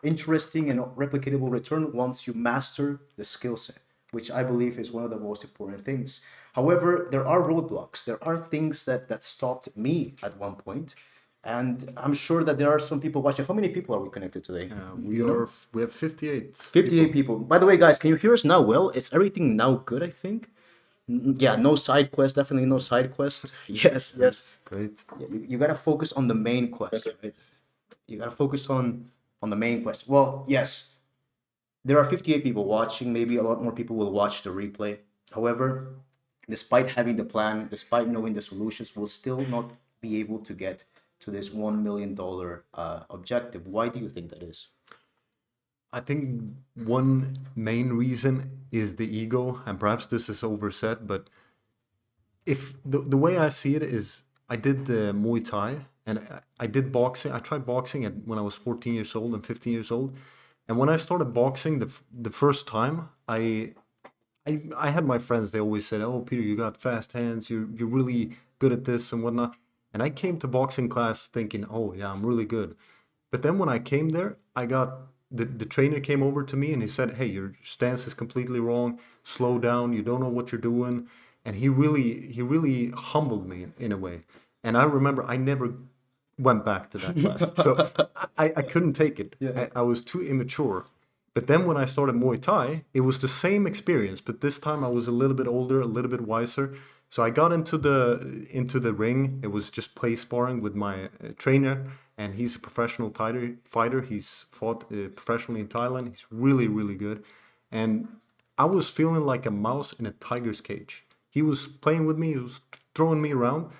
interesting and replicatable return once you master the skill set, which I believe is one of the most important things. However, there are roadblocks. There are things that stopped me at one point, and I'm sure that there are some people watching. How many people are we connected today? We have 58. 58 people. By the way, guys, can you hear us now? Well, is everything now good, I think? Yeah, no side quest, definitely no side quest. Yes, yes. Great. Yeah, you gotta focus on the main quest, right? You gotta focus on the main quest. Well, yes, there are 58 people watching. Maybe a lot more people will watch the replay. However, despite having the plan, despite knowing the solutions, we'll still not be able to get to this $1 million objective. Why do you think that is? I think one main reason is the ego, and perhaps this is overset, but if the way I see it is I did the Muay Thai and I did boxing. I tried boxing when I was 14 years old and 15 years old. And when I started boxing the first time, I had my friends, they always said, "Oh, Peter, you got fast hands. You're really good at this and whatnot." And I came to boxing class thinking, "Oh, yeah, I'm really good." But then when I came there, I got the trainer came over to me and he said, "Hey, your stance is completely wrong. Slow down. You don't know what you're doing." And he really humbled me in a way. And I remember I never went back to that class. So I couldn't take it. Yeah. I was too immature. But then when I started Muay Thai, it was the same experience, but this time I was a little bit older, a little bit wiser. So I got into the ring. It was just play sparring with my trainer, and he's a professional fighter. He's fought professionally in Thailand. He's really, really good. And I was feeling like a mouse in a tiger's cage. He was playing with me, he was throwing me around.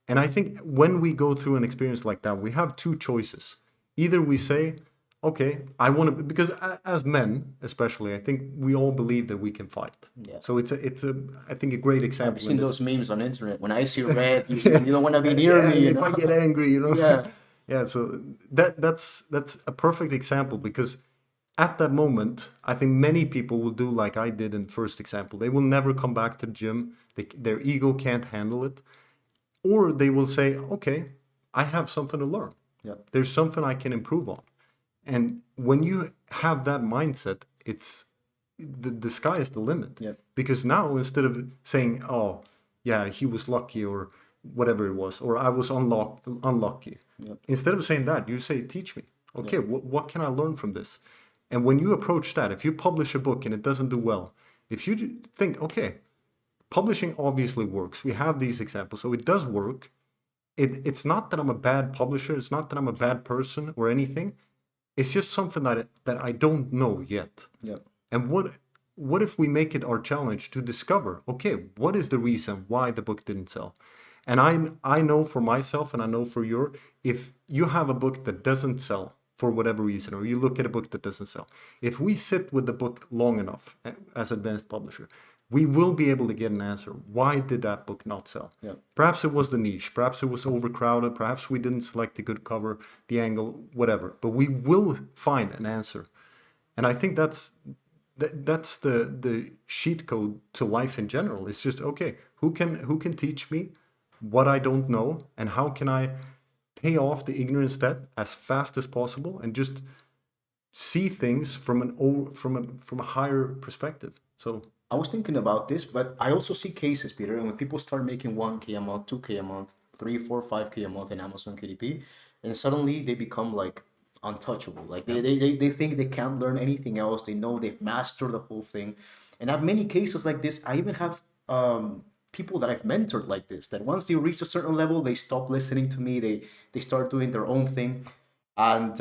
And I think when we go through an experience like that, we have two choices. Either we say, okay, I want to, because as men, especially, I think we all believe that we can fight. Yeah. So I think a great example. I've seen in this. those memes on internet. When I see red, you don't want to be near Yeah, me. You if know? I get angry, Yeah. Yeah, so that's a perfect example because at that moment, I think many people will do like I did in the first example. They will never come back to the gym. Their ego can't handle it. Or they will say, okay, I have something to learn. Yeah. There's something I can improve on. And when you have that mindset, it's the sky is the limit. Yeah. Because now instead of saying, oh, yeah, he was lucky, or whatever it was, or I was unlucky. Yep. Instead of saying that, you say, teach me. Okay, what can I learn from this? And when you approach that, if you publish a book and it doesn't do well, if you think, okay, publishing obviously works. We have these examples, so it does work. It's not that I'm a bad publisher. It's not that I'm a bad person or anything. It's just something that I don't know yet. Yep. And what if we make it our challenge to discover, okay, what is the reason why the book didn't sell? And I know for myself, and I know for your, if you have a book that doesn't sell for whatever reason, or you look at a book that doesn't sell, if we sit with the book long enough as advanced publisher, we will be able to get an answer. Why did that book not sell? Yeah. Perhaps it was the niche, perhaps it was overcrowded, perhaps we didn't select a good cover, the angle, whatever. But we will find an answer. And I think that's the cheat code to life in general. It's just, okay, who can teach me what I don't know, and how can I pay off the ignorance debt as fast as possible and just see things from a higher perspective. So I was thinking about this, but I also see cases, Peter, and when people start making 1K a month, 2K a month, 3, 4, 5K a month in Amazon KDP, and suddenly they become like untouchable. Like they think they can't learn anything else. They know they've mastered the whole thing. And I have many cases like this. I even have people that I've mentored like this, that once they reach a certain level, they stop listening to me. They start doing their own thing. And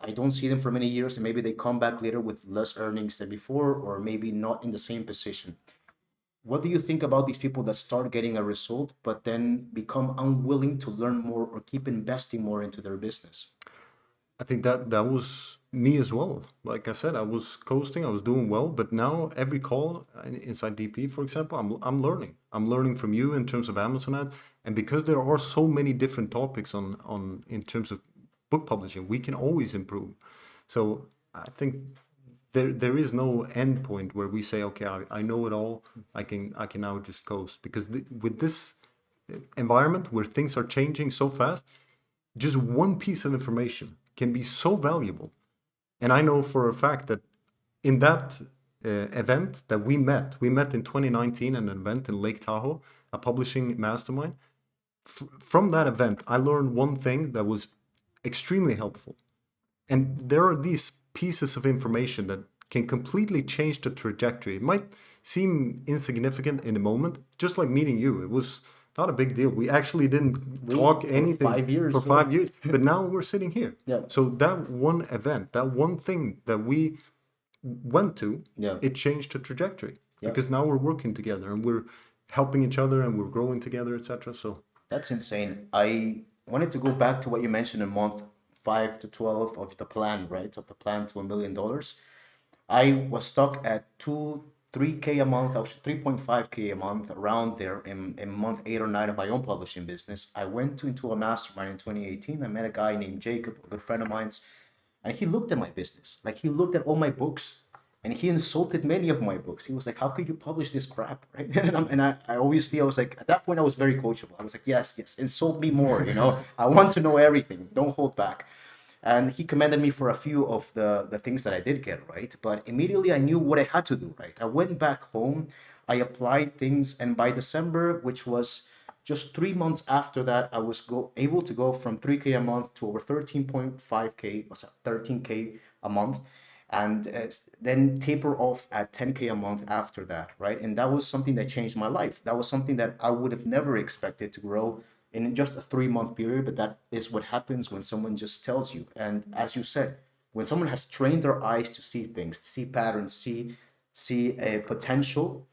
I don't see them for many years, and maybe they come back later with less earnings than before, or maybe not in the same position. What do you think about these people that start getting a result but then become unwilling to learn more or keep investing more into their business? I think that was me as well. Like I said, I was coasting, I was doing well, but now every call inside DP, for example, I'm learning. I'm learning from you in terms of Amazon ad, and because there are so many different topics on in terms of book publishing, we can always improve. So I think there is no end point where we say, okay, I know it all. I can now just coast, because with this environment where things are changing so fast, just one piece of information can be so valuable. And I know for a fact that in that event that we met in 2019, an event in Lake Tahoe, a publishing mastermind. From that event, I learned one thing that was extremely helpful. And there are these pieces of information that can completely change the trajectory. It might seem insignificant in the moment, just like meeting you. It was not a big deal. We actually didn't talk For anything 5 years. for 5 years, but now we're sitting here. Yeah. So that one event, that one thing that we went to, Yeah. it changed the trajectory, Yeah. because now we're working together and we're helping each other and we're growing together, etc. So That's insane. I wanted to go back to what you mentioned in month 5 to 12 of the plan, right? Of the plan to $1 million. I was stuck at 3K a month. I was 3.5K a month, around there in month 8 or 9 of my own publishing business. I went into a mastermind in 2018. I met a guy named Jacob, a good friend of mine's, and he looked at my business. Like, he looked at all my books, and he insulted many of my books. He was like, "How could you publish this crap?" Right? And I obviously, I was like, at that point, I was very coachable. I was like, "Yes, yes, insult me more. I want to know everything. Don't hold back." And he commended me for a few of the things that I did get right. But immediately I knew what I had to do right. I went back home, I applied things, and by December, which was just 3 months after that, I was able to go from 3K a month to over 13.5K, what's that, 13K a month, and then taper off at 10K a month after that, right? And that was something that changed my life. That was something that I would have never expected to grow in just a 3 month period, but that is what happens when someone just tells you. And as you said, when someone has trained their eyes to see things, to see patterns, see a potential,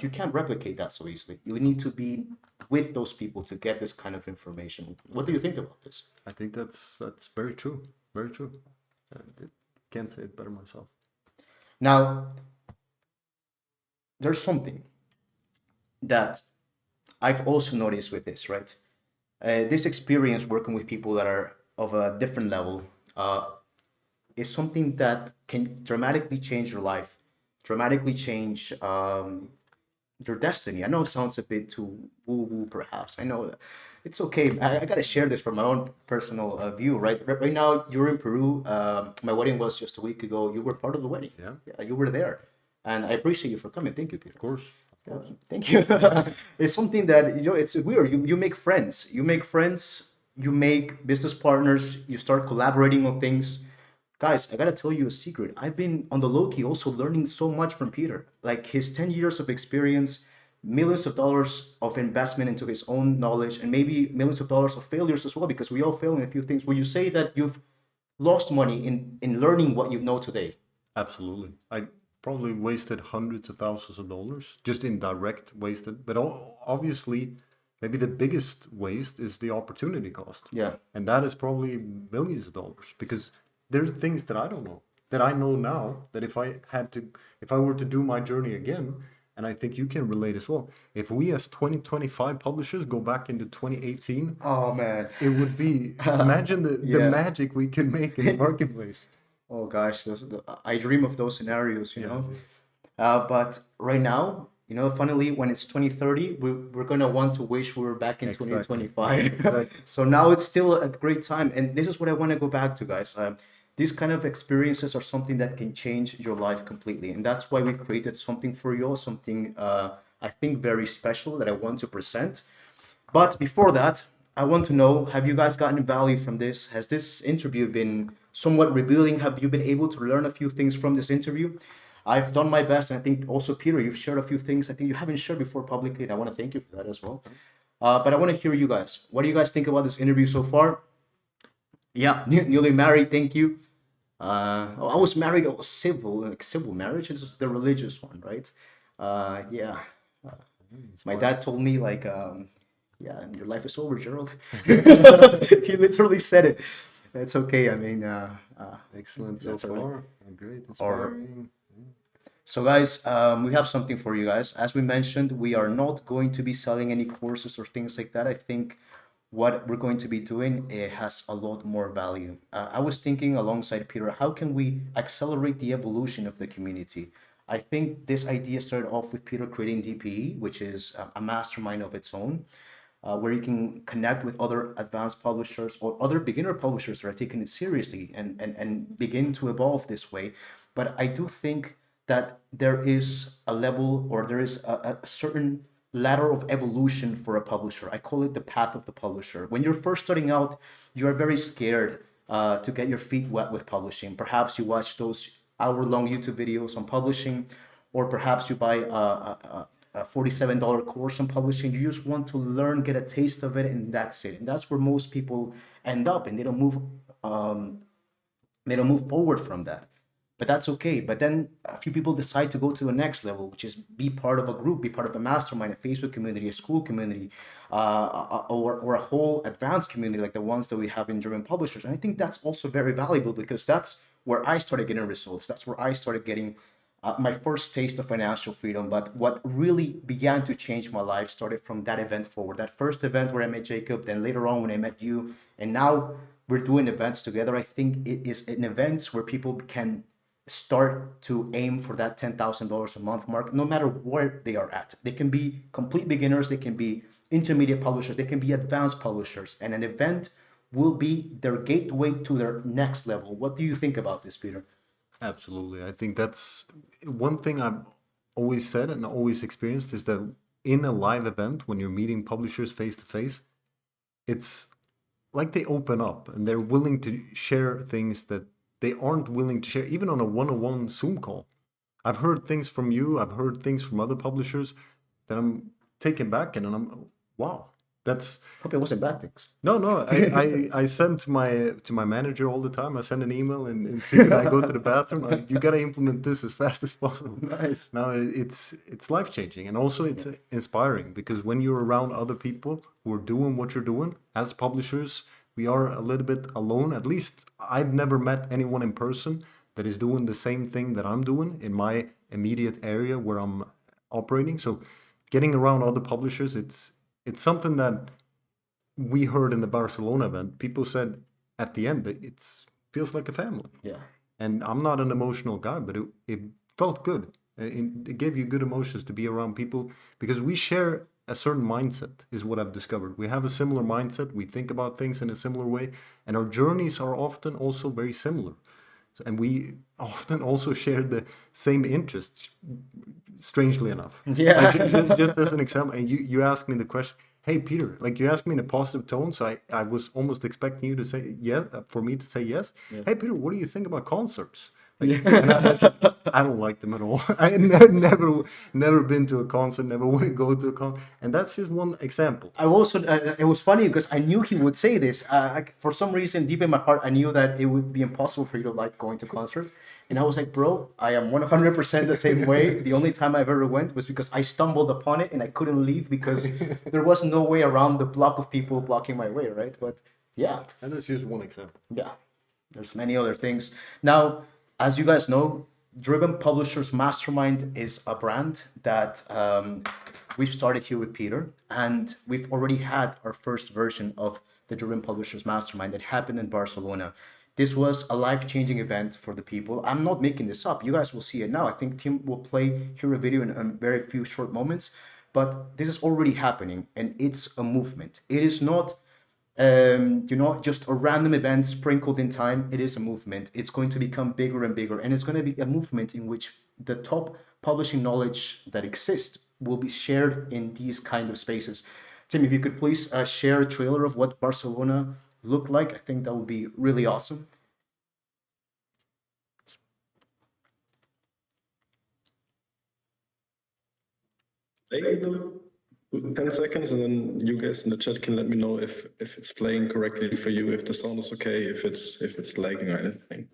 you can't replicate that so easily. You need to be with those people to get this kind of information. What do you think about this? I think that's very true, very true. Can't say it better myself. Now, there's something that I've also noticed with this, right? This experience working with people that are of a different level is something that can dramatically change your life, dramatically change your destiny. I know it sounds a bit too woo-woo, perhaps. I know it's okay. I gotta share this from my own personal view, right? Right now, you're in Peru. My wedding was just a week ago. You were part of the wedding. Yeah. Yeah, you were there, and I appreciate you for coming. Thank you, Peter. Of course. Thank you. It's something that, it's weird. You make friends. You make friends. You make business partners. You start collaborating on things. Guys, I gotta tell you a secret. I've been on the low key also learning so much from Peter. Like his 10 years of experience, millions of dollars of investment into his own knowledge, and maybe millions of dollars of failures as well, because we all fail in a few things. Will you say that you've lost money in learning what you know today? Absolutely. I probably wasted hundreds of thousands of dollars just in direct wasted, but obviously, maybe the biggest waste is the opportunity cost. Yeah. And that is probably millions of dollars because there's things that I don't know that I know now that if I were to do my journey again, and I think you can relate as well, if we as 2025 publishers go back into 2018, Oh man. it would be, imagine the Yeah. magic we can make in the marketplace. Oh gosh, I dream of those scenarios, you Yes, know. yes. But right now, funnily, when it's 2030, we're gonna want to wish we were back in Exactly. 2025. Exactly. So now it's still a great time, and this is what I want to go back to, guys. These kind of experiences are something that can change your life completely, and that's why we've created something for you all, something I think very special that I want to present. But before that, I want to know, have you guys gotten value from this? Has this interview been somewhat revealing? Have you been able to learn a few things from this interview? I've done my best, and I think also, Peter, you've shared a few things I think you haven't shared before publicly, and I want to thank you for that as well. But I want to hear you guys. What do you guys think about this interview so far? Yeah, newly married, thank you. I was married, civil, like civil marriage is the religious one, right? Yeah. My Inspiring. dad told me like, yeah, your life is over, Gerald. He literally said it. It's okay. I mean, Excellent so that's all right. far. Great, Or inspiring. so, guys, we have something for you guys. As we mentioned, we are not going to be selling any courses or things like that. I think what we're going to be doing, it has a lot more value. I was thinking alongside Peter, how can we accelerate the evolution of the community? I think this idea started off with Peter creating DPE, which is a mastermind of its own, where you can connect with other advanced publishers or other beginner publishers that are taking it seriously and begin to evolve this way. But I do think that there is a level, or there is a certain ladder of evolution for a publisher. I call it the path of the publisher. When you're first starting out, you are very scared to get your feet wet with publishing. Perhaps you watch those hour-long YouTube videos on publishing, or perhaps you buy a $47 course on publishing. You just want to learn, get a taste of it, and that's it. And that's where most people end up, and um, they don't move forward from that. But that's okay. But then a few people decide to go to the next level, which is be part of a group, be part of a mastermind, a Facebook community, a school community, or a whole advanced community like the ones that we have in German publishers. And I think that's also very valuable because that's where I started getting results. That's where I started getting my first taste of financial freedom. But what really began to change my life started from that event forward. That first event where I met Jacob, then later on when I met you, and now we're doing events together. I think it is an events where people can start to aim for that $10,000 a month mark, no matter where they are at. They can be complete beginners, they can be intermediate publishers, they can be advanced publishers, and an event will be their gateway to their next level. What do you think about this, Peter? Absolutely. I think that's one thing I've always said and always experienced is that in a live event, when you're meeting publishers face to face, it's like they open up and they're willing to share things that they aren't willing to share, even on a one-on-one Zoom call. I've heard things from you, I've heard things from other publishers that I'm taken back and I'm, wow, that's Hope it wasn't bad things. no, no. I send to my manager all the time. I send an email and secret I go to the bathroom. Like, you gotta implement this as fast as possible. Nice. Now it's life changing and also it's inspiring because when you're around other people who are doing what you're doing as publishers, we are a little bit alone. At least I've never met anyone in person that is doing the same thing that I'm doing in my immediate area where I'm operating. So getting around other publishers, it's something that we heard in the Barcelona event, people said at the end that it's feels like a family. Yeah. And I'm not an emotional guy, but it felt good. It gave you good emotions to be around people because we share a certain mindset, is what I've discovered. We have a similar mindset. We think about things in a similar way, and our journeys are often also very similar. And we often also share the same interests, strangely enough. Yeah. Like, just as an example, and you asked me the question, hey, Peter, like you asked me in a positive tone, so I was almost expecting you to say yes, for me to say yes. Yeah. Hey, Peter, what do you think about concerts? Like, Yeah. and I said, I don't like them at all. I never been to a concert, never want to go to a concert. And that's just one example. I also, it was funny because I knew he would say this. For some reason, deep in my heart, I knew that it would be impossible for you to like going to concerts. And I was like, bro, I am 100% the same way. The only time I've ever went was because I stumbled upon it and I couldn't leave because there was no way around the block of people blocking my way, right? But yeah. And that's just one example. Yeah, there's many other things. Now, as you guys know, Driven Publishers Mastermind is a brand that we've started here with Peter, and we've already had our first version of the Driven Publishers Mastermind that happened in Barcelona. This was a life-changing event for the people. I'm not making this up. You guys will see it now. I think Tim will play here a video in a very few short moments, but this is already happening, and it's a movement. It is not just a random event sprinkled in time. It is a movement. It's going to become bigger and bigger, and it's going to be a movement in which the top publishing knowledge that exists will be shared in these kind of spaces. Tim, if you could please share a trailer of what Barcelona looked like, I think that would be really awesome. Play the 10 seconds, and then you guys in the chat can let me know if it's playing correctly for you, if the sound is okay, if it's lagging or anything.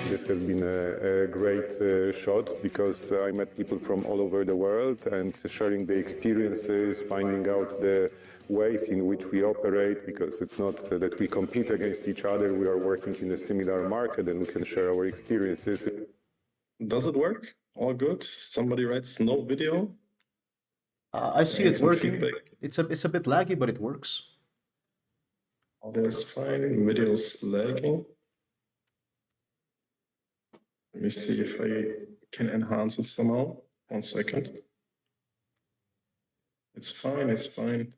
This has been a great shot because I met people from all over the world and sharing the experiences, finding out the ways in which we operate, because it's not that we compete against each other, we are working in a similar market and we can share our experiences. Does it work? All good? Somebody writes no video? I see Need it some working. feedback. It's a bit laggy, but it works. Audio is fine, video's lagging. Let me see if I can enhance it somehow. 1 second. It's fine, it's fine.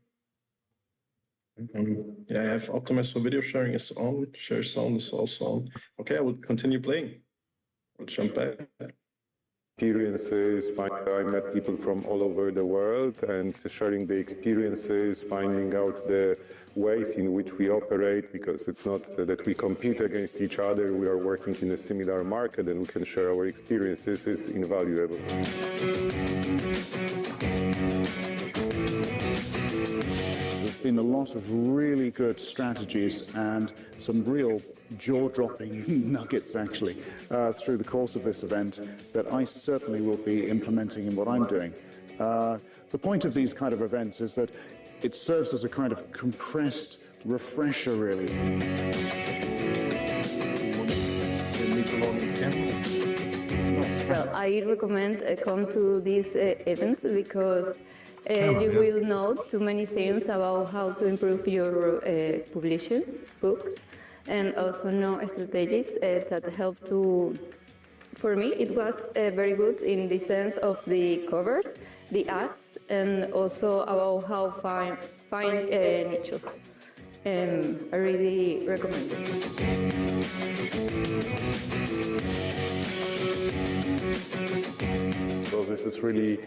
Yeah, I have optimized for video sharing is on, share sound is also on. Okay, I will continue playing. We'll jump back. Experiences, I met people from all over the world and sharing the experiences, finding out the ways in which we operate, because it's not that we compete against each other, we are working in a similar market and we can share our experiences is invaluable. There's been a lot of really good strategies and some real jaw-dropping nuggets, actually, through the course of this event that I certainly will be implementing in what I'm doing. The point of these kind of events is that it serves as a kind of compressed refresher, really. Well, I recommend come to these events because you will know too many things about how to improve your publications, books, and also know strategies that help to. For me, it was very good in the sense of the covers, the ads, and also about how find niches. I really recommend it. So this is really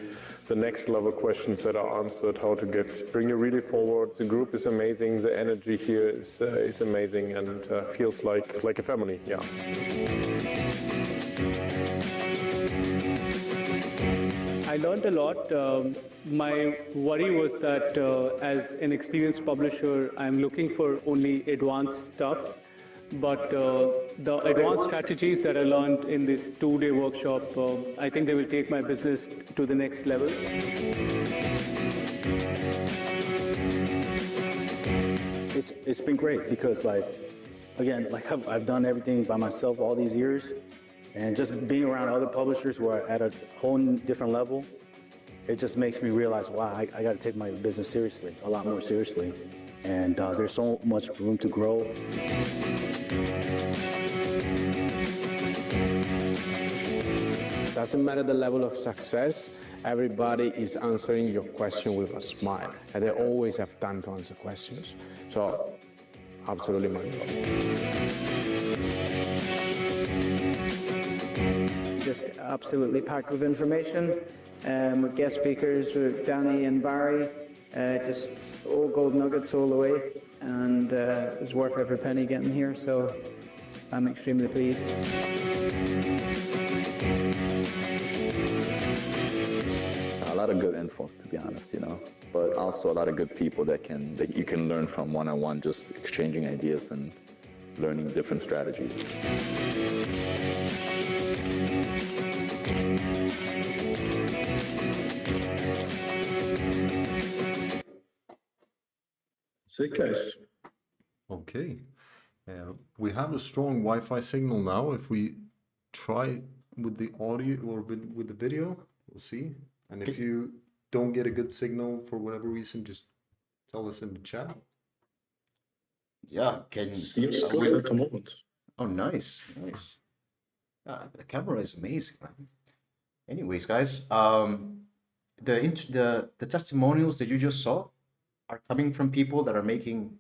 the next level questions that are answered, how to bring you really forward. The group is amazing, the energy here is amazing and feels like a family, yeah. I learned a lot. My worry was that as an experienced publisher, I'm looking for only advanced stuff. But the advanced strategies that I learned in this 2-day workshop, I think they will take my business to the next level. It's been great because, again, I've done everything by myself all these years, and just being around other publishers who are at a whole different level, it just makes me realize, wow, I got to take my business seriously, a lot more seriously. And there's so much room to grow. Doesn't matter the level of success, everybody is answering your question with a smile. And they always have time to answer questions. So, absolutely mind-blowing. Just absolutely packed with information, with guest speakers, with Danny and Barry, just all gold nuggets all the way, and it's worth every penny getting here, so I'm extremely pleased. A lot of good info, to be honest, but also a lot of good people that you can learn from one-on-one, just exchanging ideas and learning different strategies. That's it, guys. Okay. We have a strong Wi-Fi signal now. If we try with the audio or with the video, we'll see. And if you don't get a good signal for whatever reason, just tell us in the chat. Yeah, Seems good at the moment. Oh, nice. The camera is amazing, man. Anyways, guys, the testimonials that you just saw are coming from people that are making,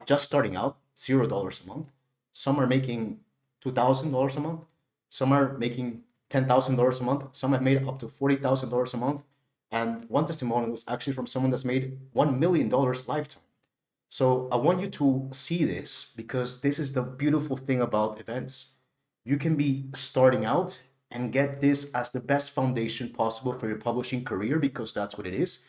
just starting out, $0 a month. Some are making $2,000 a month. Some are making $10,000 a month. Some have made up to $40,000 a month. And one testimonial was actually from someone that's made $1 million lifetime. So I want you to see this, because this is the beautiful thing about events. You can be starting out and get this as the best foundation possible for your publishing career, because that's what it is.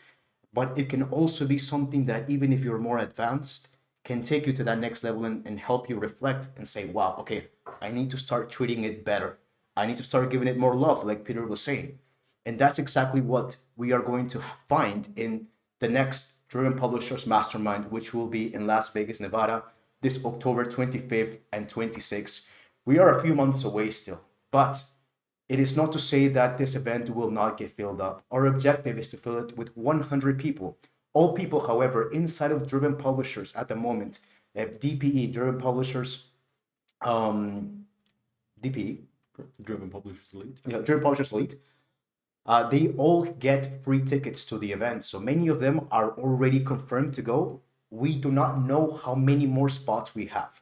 But it can also be something that, even if you're more advanced, can take you to that next level and help you reflect and say, wow, okay, I need to start treating it better. I need to start giving it more love, like Peter was saying. And that's exactly what we are going to find in the next Driven Publishers Mastermind, which will be in Las Vegas, Nevada, this October 25th and 26th. We are a few months away still, but it is not to say that this event will not get filled up. Our objective is to fill it with 100 people. All people, however, inside of Driven Publishers at the moment, DPE, Driven Publishers, DPE, Driven Publishers Elite. yeah, Driven Publishers Elite, they all get free tickets to the event. So many of them are already confirmed to go. We do not know how many more spots we have.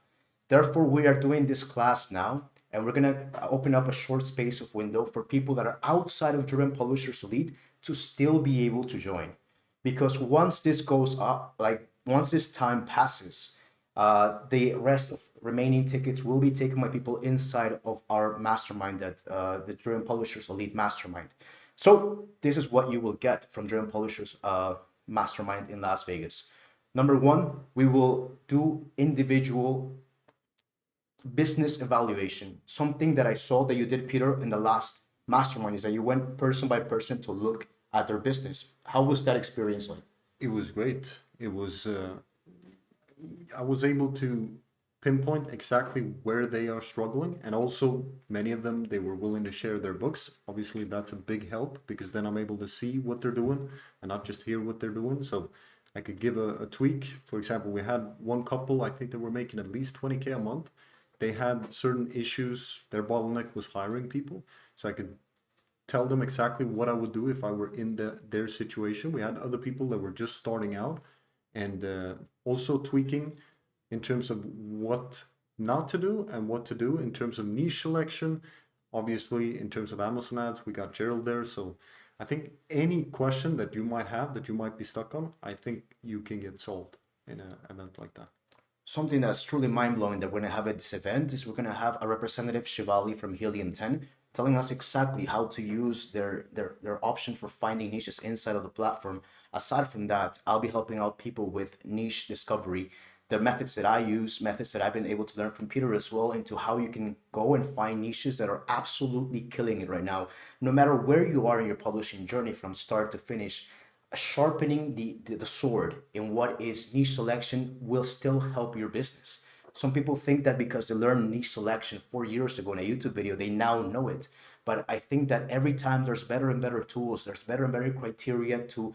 Therefore, we are doing this class now, and we're going to open up a short space of window for people that are outside of Driven Publishers Elite to still be able to join. Because once this goes up, like once this time passes, the rest of remaining tickets will be taken by people inside of our mastermind, that the Driven Publishers Elite Mastermind. So this is what you will get from Driven Publishers Mastermind in Las Vegas. Number one, we will do individual business evaluation. Something that I saw that you did, Peter, in the last mastermind, is that you went person by person to look at their business. How was that experience like? It was great. I was able to pinpoint exactly where they are struggling, and also many of them, they were willing to share their books. Obviously, that's a big help, because then I'm able to see what they're doing and not just hear what they're doing. So I could give a tweak. For example, we had one couple, I think they were making at least 20K a month. They had certain issues. Their bottleneck was hiring people. So I could tell them exactly what I would do if I were in their situation. We had other people that were just starting out, and also tweaking in terms of what not to do and what to do in terms of niche selection. Obviously, in terms of Amazon ads, we got Gerald there. So I think any question that you might have, that you might be stuck on, I think you can get solved in an event like that. Something that's truly mind-blowing that we're going to have at this event is we're going to have a representative, Shivali from Helium 10, telling us exactly how to use their option for finding niches inside of the platform. Aside from that, I'll be helping out people with niche discovery, the methods that I use, methods that I've been able to learn from Peter as well, into how you can go and find niches that are absolutely killing it right now. No matter where you are in your publishing journey from start to finish, sharpening the sword in what is niche selection will still help your business. Some people think that because they learned niche selection 4 years ago in a YouTube video, they now know it. But I think that every time there's better and better tools, there's better and better criteria to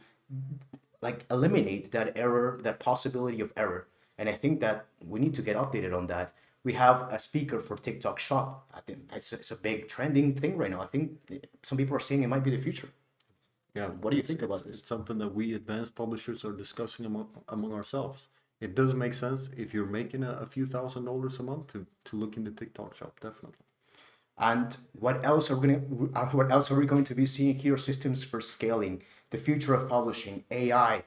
like eliminate that error, that possibility of error. And I think that we need to get updated on that. We have a speaker for TikTok Shop. I think it's a big trending thing right now. I think some people are saying it might be the future. Yeah, What do you think about this? It's something that we advanced publishers are discussing among ourselves. It does make sense if you're making a few $1,000s a month to look into TikTok Shop, definitely. And what else are we going to be seeing here? Systems for scaling, the future of publishing, AI,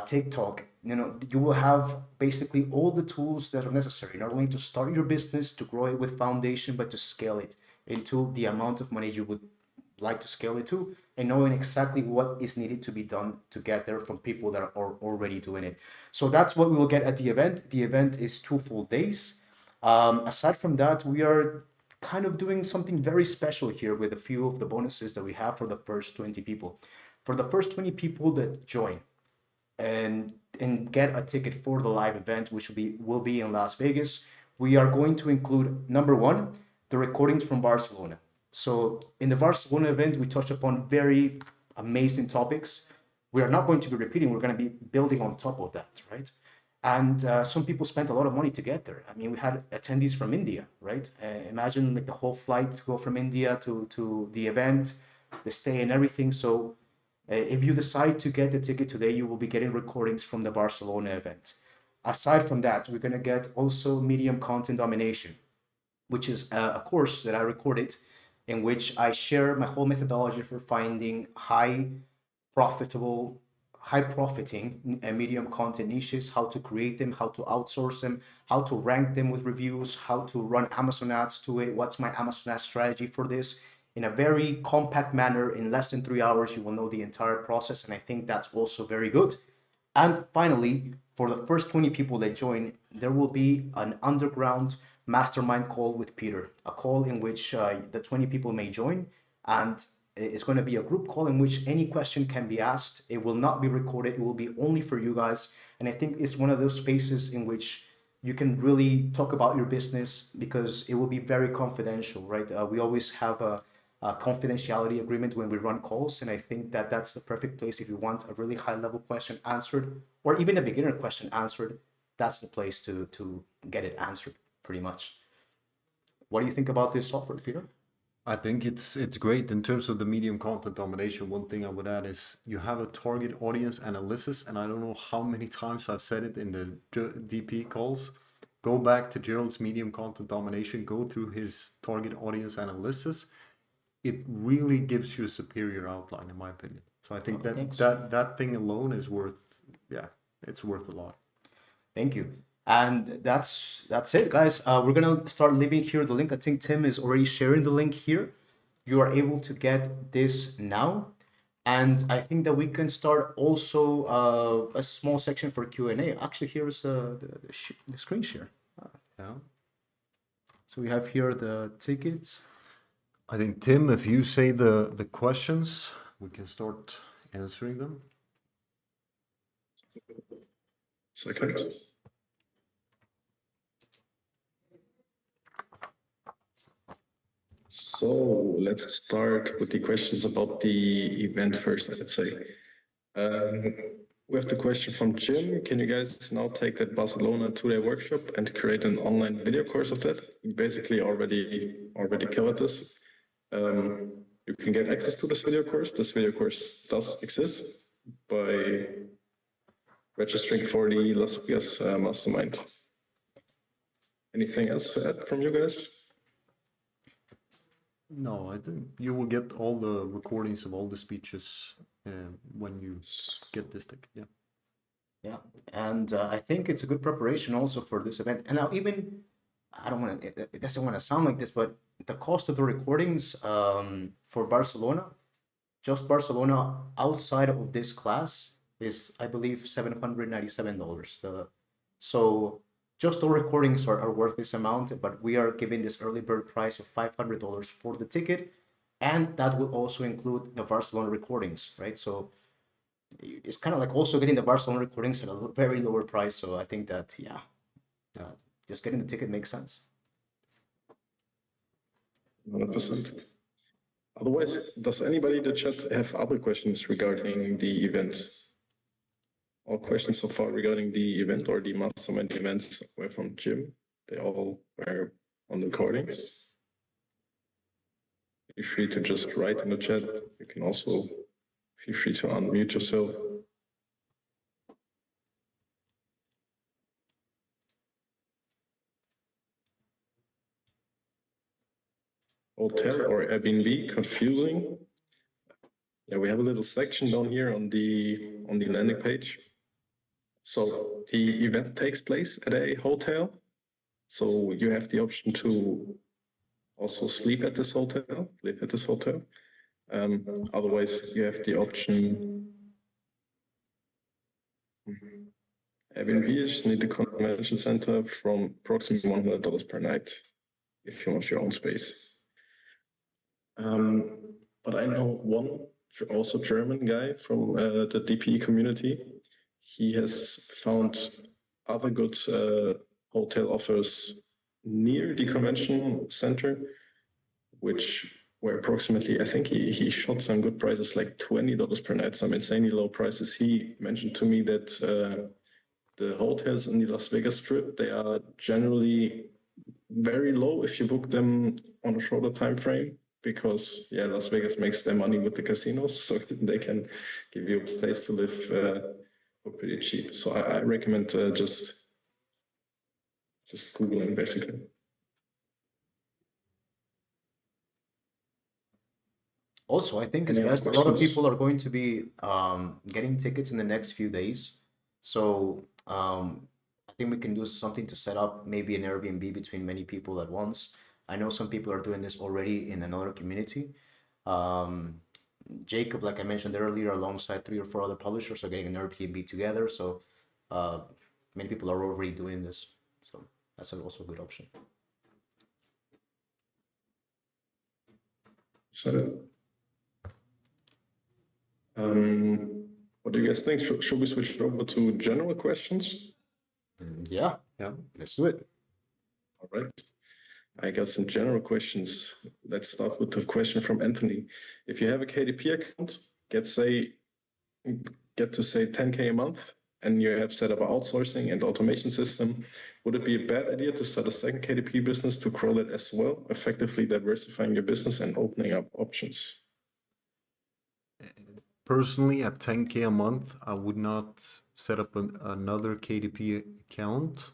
TikTok. You will have basically all the tools that are necessary, not only to start your business, to grow it with foundation, but to scale it into the amount of money you would like to scale it to, and knowing exactly what is needed to be done to get there from people that are already doing it. So that's what we will get at the event. The event is 2 full days. Aside from that, we are kind of doing something very special here with a few of the bonuses that we have for the first 20 people. For the first 20 people that join and get a ticket for the live event, which will be in Las Vegas, we are going to include, number one, the recordings from Barcelona. So in the Barcelona event, we touch upon very amazing topics. We are not going to be repeating, we're going to be building on top of that, right? And some people spent a lot of money to get there. I mean, we had attendees from India, right? Imagine like the whole flight to go from India to the event, the stay and everything. So if you decide to get the ticket today, you will be getting recordings from the Barcelona event. Aside from that, we're going to get also medium content domination, which is a course that I recorded in which I share my whole methodology for finding high profiting and medium content niches, how to create them, how to outsource them, how to rank them with reviews, how to run Amazon ads to it, what's my Amazon ads strategy for this. In a very compact manner, in less than 3 hours, you will know the entire process, and I think that's also very good. And finally, for the first 20 people that join, there will be an underground mastermind call with Peter, a call in which the 20 people may join, and it's going to be a group call in which any question can be asked. It will not be recorded. It will be only for you guys. And I think it's one of those spaces in which you can really talk about your business because it will be very confidential, right? We always have a confidentiality agreement when we run calls. And I think that that's the perfect place if you want a really high level question answered, or even a beginner question answered. That's the place to get it answered pretty much. What do you think about this software, Peter? I think it's great in terms of the medium content domination. One thing I would add is you have a target audience analysis, and I don't know how many times I've said it in the DP calls. Go back to Gerald's medium content domination, go through his target audience analysis. It really gives you a superior outline, in my opinion. So I think that thing alone is worth, it's worth a lot. Thank you. And that's it, guys. We're gonna start leaving here the link. I think Tim is already sharing the link here. You are able to get this now, and I think that we can start also a small section for Q&A. Actually, here is the screen share. Yeah. So we have here the tickets. I think, Tim, if you say the questions, we can start answering them. Second. So let's start with the questions about the event first, let's say. We have the question from Jim. Can you guys now take that Barcelona 2-day workshop and create an online video course of that? We basically already covered this. You can get access to this video course. This video course does exist by registering for the Las Vegas Mastermind. Anything else to add from you guys? No, I think you will get all the recordings of all the speeches when you get this ticket. Yeah. Yeah, and I think it's a good preparation also for this event. And now even, I don't want to, it doesn't want to sound like this, but the cost of the recordings for Barcelona, just Barcelona outside of this class is, I believe, $797. So just the recordings are worth this amount, but we are giving this early bird price of $500 for the ticket, and that will also include the Barcelona recordings, right? So it's kind of like also getting the Barcelona recordings at a very lower price. So I think that, just getting the ticket makes sense. 100%. Otherwise, does anybody in the chat have other questions regarding the event? All questions so far regarding the event or the mastermind events were from Jim. they all were on the recordings. Feel free to just write in the chat. You can also feel free to unmute yourself. Hotel or Airbnb, confusing. Yeah, we have a little section down here on the landing page. So the event takes place at a hotel. So you have the option to also sleep at this hotel, live at this hotel. Otherwise, you have the option. Airbnb is near the convention center from approximately $100 per night if you want your own space. But I know one also German guy from the DPE community. He has found other good hotel offers near the convention center, which were approximately, I think he shot some good prices, like $20 per night, some insanely low prices. He mentioned to me that the hotels in the Las Vegas Strip, they are generally very low if you book them on a shorter time frame, because Las Vegas makes their money with the casinos, so they can give you a place to live for pretty cheap. So I recommend just Googling, basically. Also, I think, Any other guys, a lot of questions? people are going to be getting tickets in the next few days. So I think we can do something to set up maybe an Airbnb between many people at once. I know some people are doing this already in another community. Um, Jacob, like I mentioned earlier, alongside 3 or 4 other publishers are getting an Airbnb together. So uh, many people are already doing this. So that's also a good option. So, what do you guys think? Should we switch over to general questions? Yeah, let's do it. All right. I got some general questions. Let's start with the question from Anthony. If you have a KDP account, get to say 10K a month, and you have set up an outsourcing and automation system, would it be a bad idea to start a second KDP business to grow that as well, effectively diversifying your business and opening up options? Personally, at 10K a month, I would not set up another KDP account.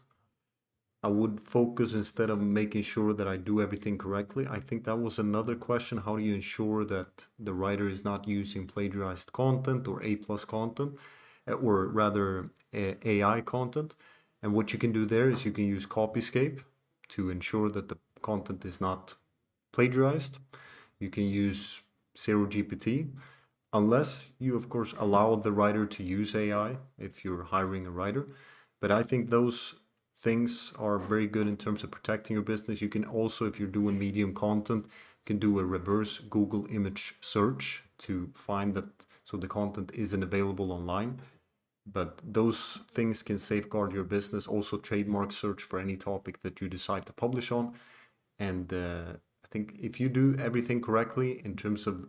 I would focus, instead of making sure that I do everything correctly. I think that was another question. How do you ensure that the writer is not using plagiarized content or A+ content, or rather AI content? And what you can do there is you can use Copyscape to ensure that the content is not plagiarized. You can use Zero GPT, unless you, of course, allow the writer to use AI if you're hiring a writer. But I think those things are very good in terms of protecting your business. You can also, if you're doing medium content, you can do a reverse Google image search to find that, so the content isn't available online. But those things can safeguard your business. Also, trademark search for any topic that you decide to publish on. And I think if you do everything correctly in terms of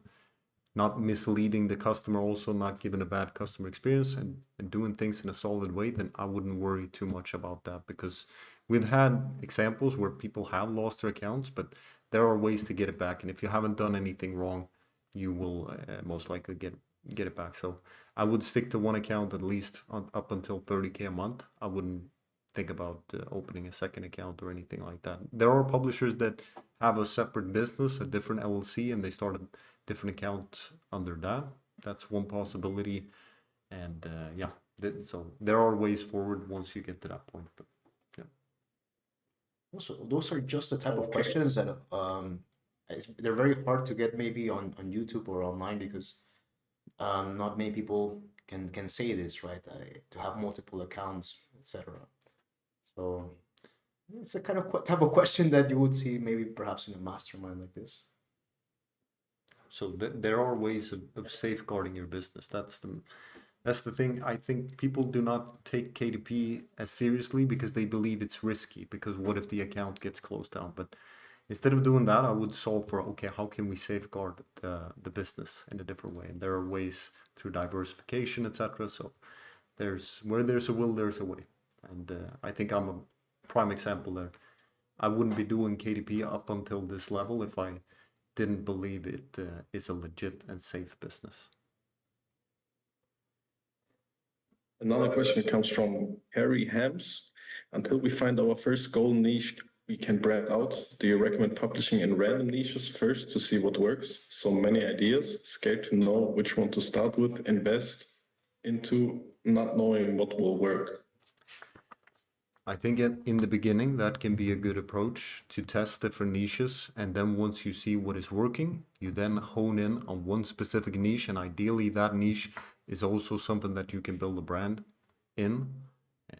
not misleading the customer, also not giving a bad customer experience, and doing things in a solid way, then I wouldn't worry too much about that, because we've had examples where people have lost their accounts, but there are ways to get it back. And if you haven't done anything wrong, you will most likely get it back. So I would stick to one account at least up until 30K a month. I wouldn't think about opening a second account or anything like that. There are publishers that have a separate business, a different LLC, and they started different account under that. That's one possibility. And so there are ways forward once you get to that point. But yeah. Also, those are just the type of questions that they're very hard to get maybe on YouTube or online, because not many people can say this, right? To have multiple accounts, etc. So it's a kind of type of question that you would see maybe perhaps in a mastermind like this. So there are ways of safeguarding your business. That's the thing. I think people do not take KDP as seriously because they believe it's risky, because what if the account gets closed down? But instead of doing that, I would solve for, okay, how can we safeguard the business in a different way? And there are ways through diversification, etc. So where there's a will, there's a way. And I think I'm a prime example there. I wouldn't be doing KDP up until this level if I didn't believe it is a legit and safe business. Another question comes from Harry Hams. Until we find our first goal niche we can brand out, do you recommend publishing in random niches first to see what works? So many ideas, scared to know which one to start with, invest into not knowing what will work. I think in the beginning that can be a good approach to test different niches, and then once you see what is working, you then hone in on one specific niche, and ideally that niche is also something that you can build a brand in.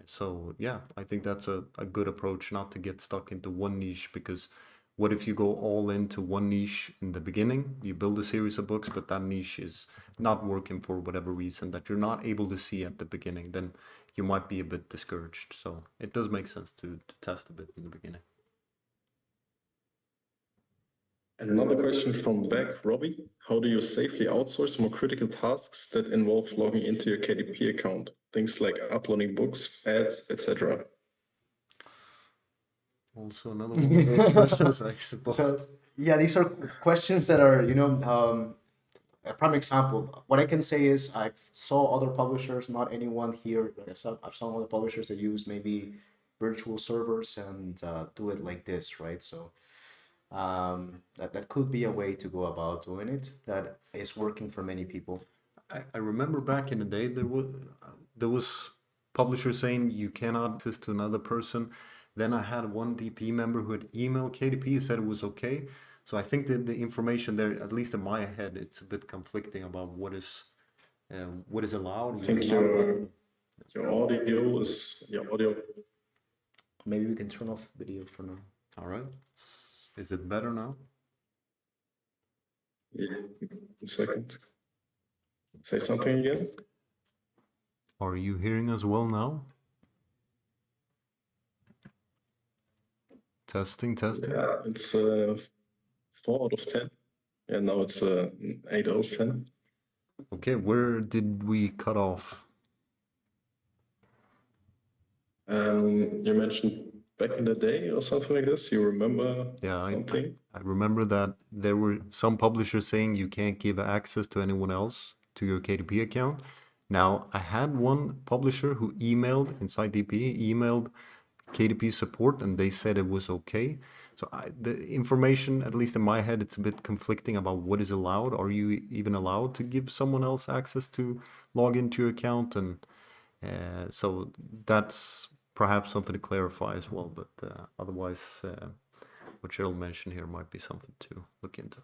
So yeah, I think that's a good approach, not to get stuck into one niche, because what if you go all into one niche in the beginning, you build a series of books, but that niche is not working for whatever reason that you're not able to see at the beginning, then you might be a bit discouraged. So it does make sense to test a bit in the beginning. Another question from Beck Robbie. How do you safely outsource more critical tasks that involve logging into your KDP account? Things like uploading books, ads, etc. Also another one of those questions, I suppose. So yeah, these are questions that are, a prime example. What I can say is I've saw other publishers, not anyone here, but I've saw other publishers that use maybe virtual servers and do it like this, right? So that could be a way to go about doing it that is working for many people. I remember back in the day there was publishers saying you cannot access to another person. Then I had one DP member who had emailed KDP, said it was okay. So I think that the information there, at least in my head, it's a bit conflicting about what is allowed. I think your audio. Maybe we can turn off the video for now. All right. Is it better now? Yeah, a second. Say something again. Are you hearing us well now? Testing. Yeah, it's 4 out of 10. Yeah, now it's 8 out of 10. Okay, where did we cut off? You mentioned back in the day or something like this. You remember something? I remember that there were some publishers saying you can't give access to anyone else to your KDP account. Now, I had one publisher who emailed inside DP, emailed KDP support, and they said it was okay. So the information, at least in my head, it's a bit conflicting about what is allowed. Are you even allowed to give someone else access to log into your account? And so that's perhaps something to clarify as well. But otherwise, what Cheryl mentioned here might be something to look into.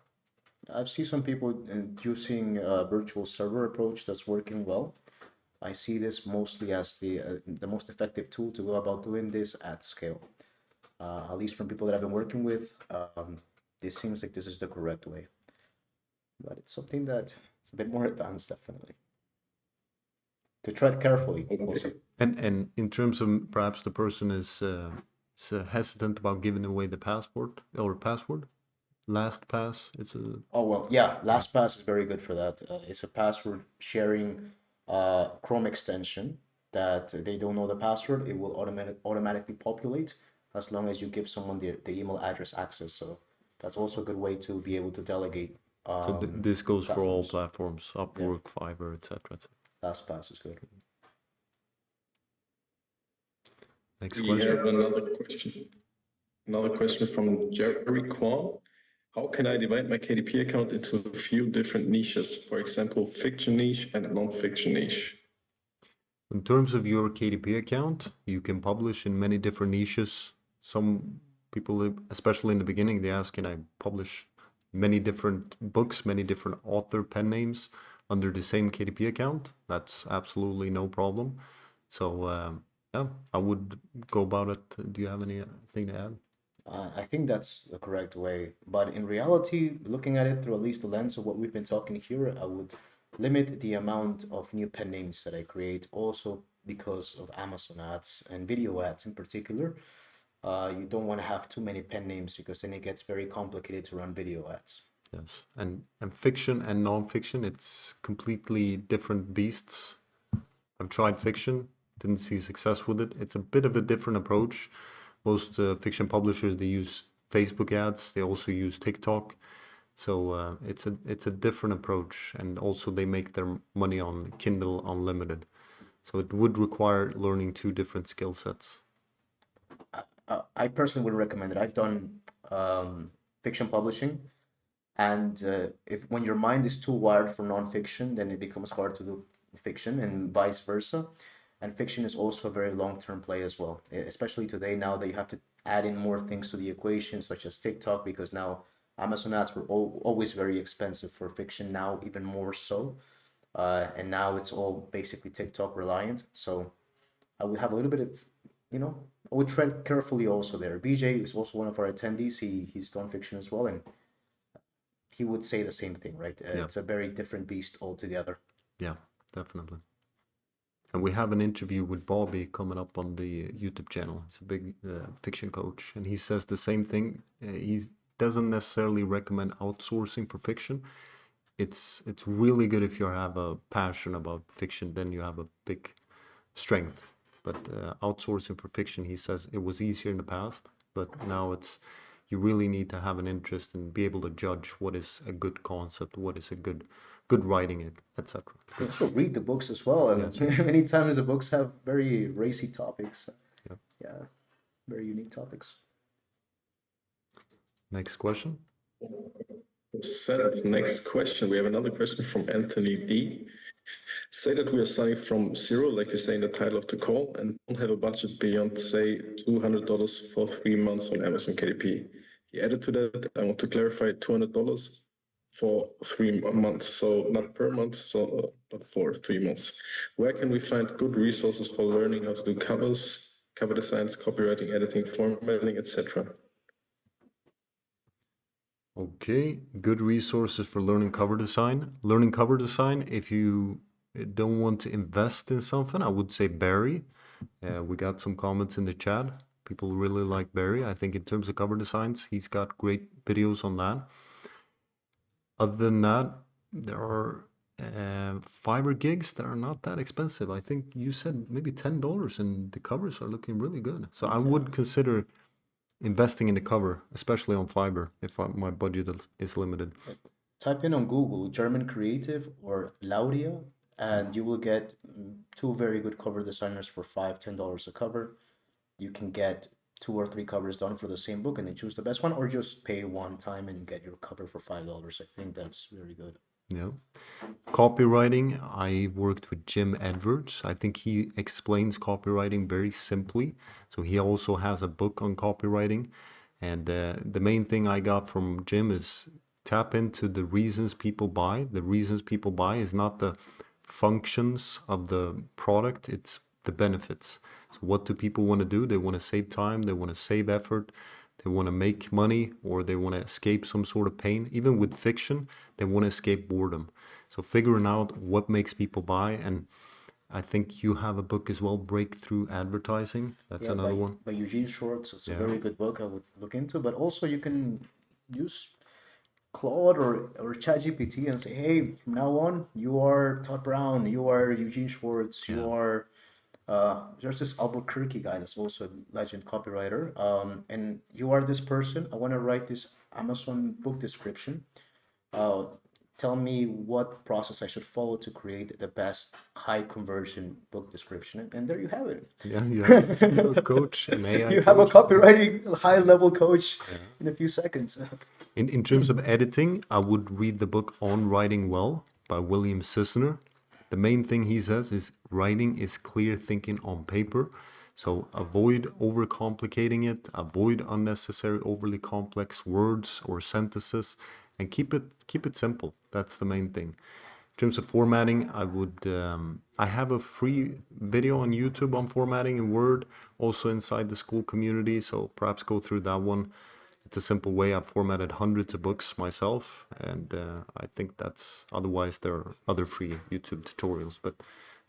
I've seen some people using a virtual server approach that's working well. I see this mostly as the most effective tool to go about doing this at scale. At least from people that I've been working with, this seems like this is the correct way. But it's something that it's a bit more advanced, definitely. To tread carefully, also. And in terms of perhaps the person is hesitant about giving away the password. LastPass, it's a... Oh, well, yeah, LastPass is very good for that. It's a password sharing Chrome extension that they don't know the password. It will automatically populate as long as you give someone the email address access. So that's also a good way to be able to delegate. So this goes for all platforms, Upwork, Fiverr, etc. LastPass is good. Next question. We have another question from Jerry Kwan. How can I divide my KDP account into a few different niches? For example, fiction niche and non-fiction niche. In terms of your KDP account, you can publish in many different niches. Some people, especially in the beginning, they ask, can I publish many different books, many different author pen names under the same KDP account? That's absolutely no problem. So yeah, I would go about it. Do you have anything to add? I think that's the correct way. But in reality, looking at it through at least the lens of what we've been talking here, I would limit the amount of new pen names that I create, also because of Amazon ads and video ads in particular. You don't want to have too many pen names because then it gets very complicated to run video ads. Yes, and fiction and non-fiction, it's completely different beasts. I've tried fiction, didn't see success with it. It's a bit of a different approach, Most fiction publishers, they use Facebook ads. They also use TikTok. So it's a different approach, and also they make their money on Kindle Unlimited. So it would require learning two different skill sets. I personally would recommend it. I've done fiction publishing, and if when your mind is too wired for nonfiction, then it becomes hard to do fiction, and vice versa. And fiction is also a very long-term play as well, especially today. Now that you have to add in more things to the equation, such as TikTok, because now Amazon ads were always very expensive for fiction. Now even more so, and now it's all basically TikTok reliant. So I would have a little bit of, I would tread carefully also there. BJ is also one of our attendees. He's done fiction as well, and he would say the same thing, right? Yeah. It's a very different beast altogether. Yeah, definitely. And we have an interview with Bobby coming up on the YouTube channel. He's a big fiction coach, and he says the same thing. He doesn't necessarily recommend outsourcing for fiction. It's really good if you have a passion about fiction, then you have a big strength. But outsourcing for fiction, he says it was easier in the past, but now you really need to have an interest and be able to judge what is a good concept, what is a good writing, etc. You can also read the books as well, and many times the books have very racy topics. Yep. Yeah, very unique topics. Next question. Set. Next question. We have another question from Anthony D. Say that we are starting from zero, like you say in the title of the call, and don't have a budget beyond, say, $200 for 3 months on Amazon KDP. He added to that, I want to clarify, $200 for 3 months, so not per month, but for 3 months. Where can we find good resources for learning how to do covers, cover designs, copywriting, editing, formatting, etc.? Okay, good resources for learning cover design. Learning cover design, if you don't want to invest in something, I would say Barry. We got some comments in the chat. People really like Barry. I think in terms of cover designs, he's got great videos on that. Other than that, there are Fiverr gigs that are not that expensive. I think you said maybe $10, and the covers are looking really good. So I would consider investing in the cover, especially on Fiverr, if my budget is limited. Type in on Google German creative or Laudia, and you will get two very good cover designers for $5-10 a cover. You can get 2 or 3 covers done for the same book and then choose the best one, or just pay one time and get your cover for $5. I think that's very good. Yeah. Copywriting, I worked with Jim Edwards. I think he explains copywriting very simply. So he also has a book on copywriting. And the main thing I got from Jim is tap into the reasons people buy. The reasons people buy is not the functions of the product, it's the benefits. So what do people want to do? They want to save time, they want to save effort, they want to make money, or they want to escape some sort of pain. Even with fiction, they want to escape boredom. So figuring out what makes people buy, and I think you have a book as well, Breakthrough Advertising. That's another one. By Eugene Schwartz. It's a very good book I would look into, but also you can use Claude or ChatGPT and say, hey, from now on, you are Todd Brown, you are Eugene Schwartz, you are there's this Albuquerque guy that's also a legend copywriter, and you are this person. I want to write this Amazon book description. Tell me what process I should follow to create the best high conversion book description, and there you have it. Yeah, you have a coach, an AI You have a coach. copywriting high level coach in a few seconds. In terms of editing, I would read the book On Writing Well by William Sisner. The main thing he says is writing is clear thinking on paper. So avoid overcomplicating it, avoid unnecessary overly complex words or sentences, and keep it simple. That's the main thing. In terms of formatting, I have a free video on YouTube on formatting in Word, also inside the school community, so perhaps go through that one. It's a simple way. I've formatted hundreds of books myself, and I think otherwise there are other free YouTube tutorials. But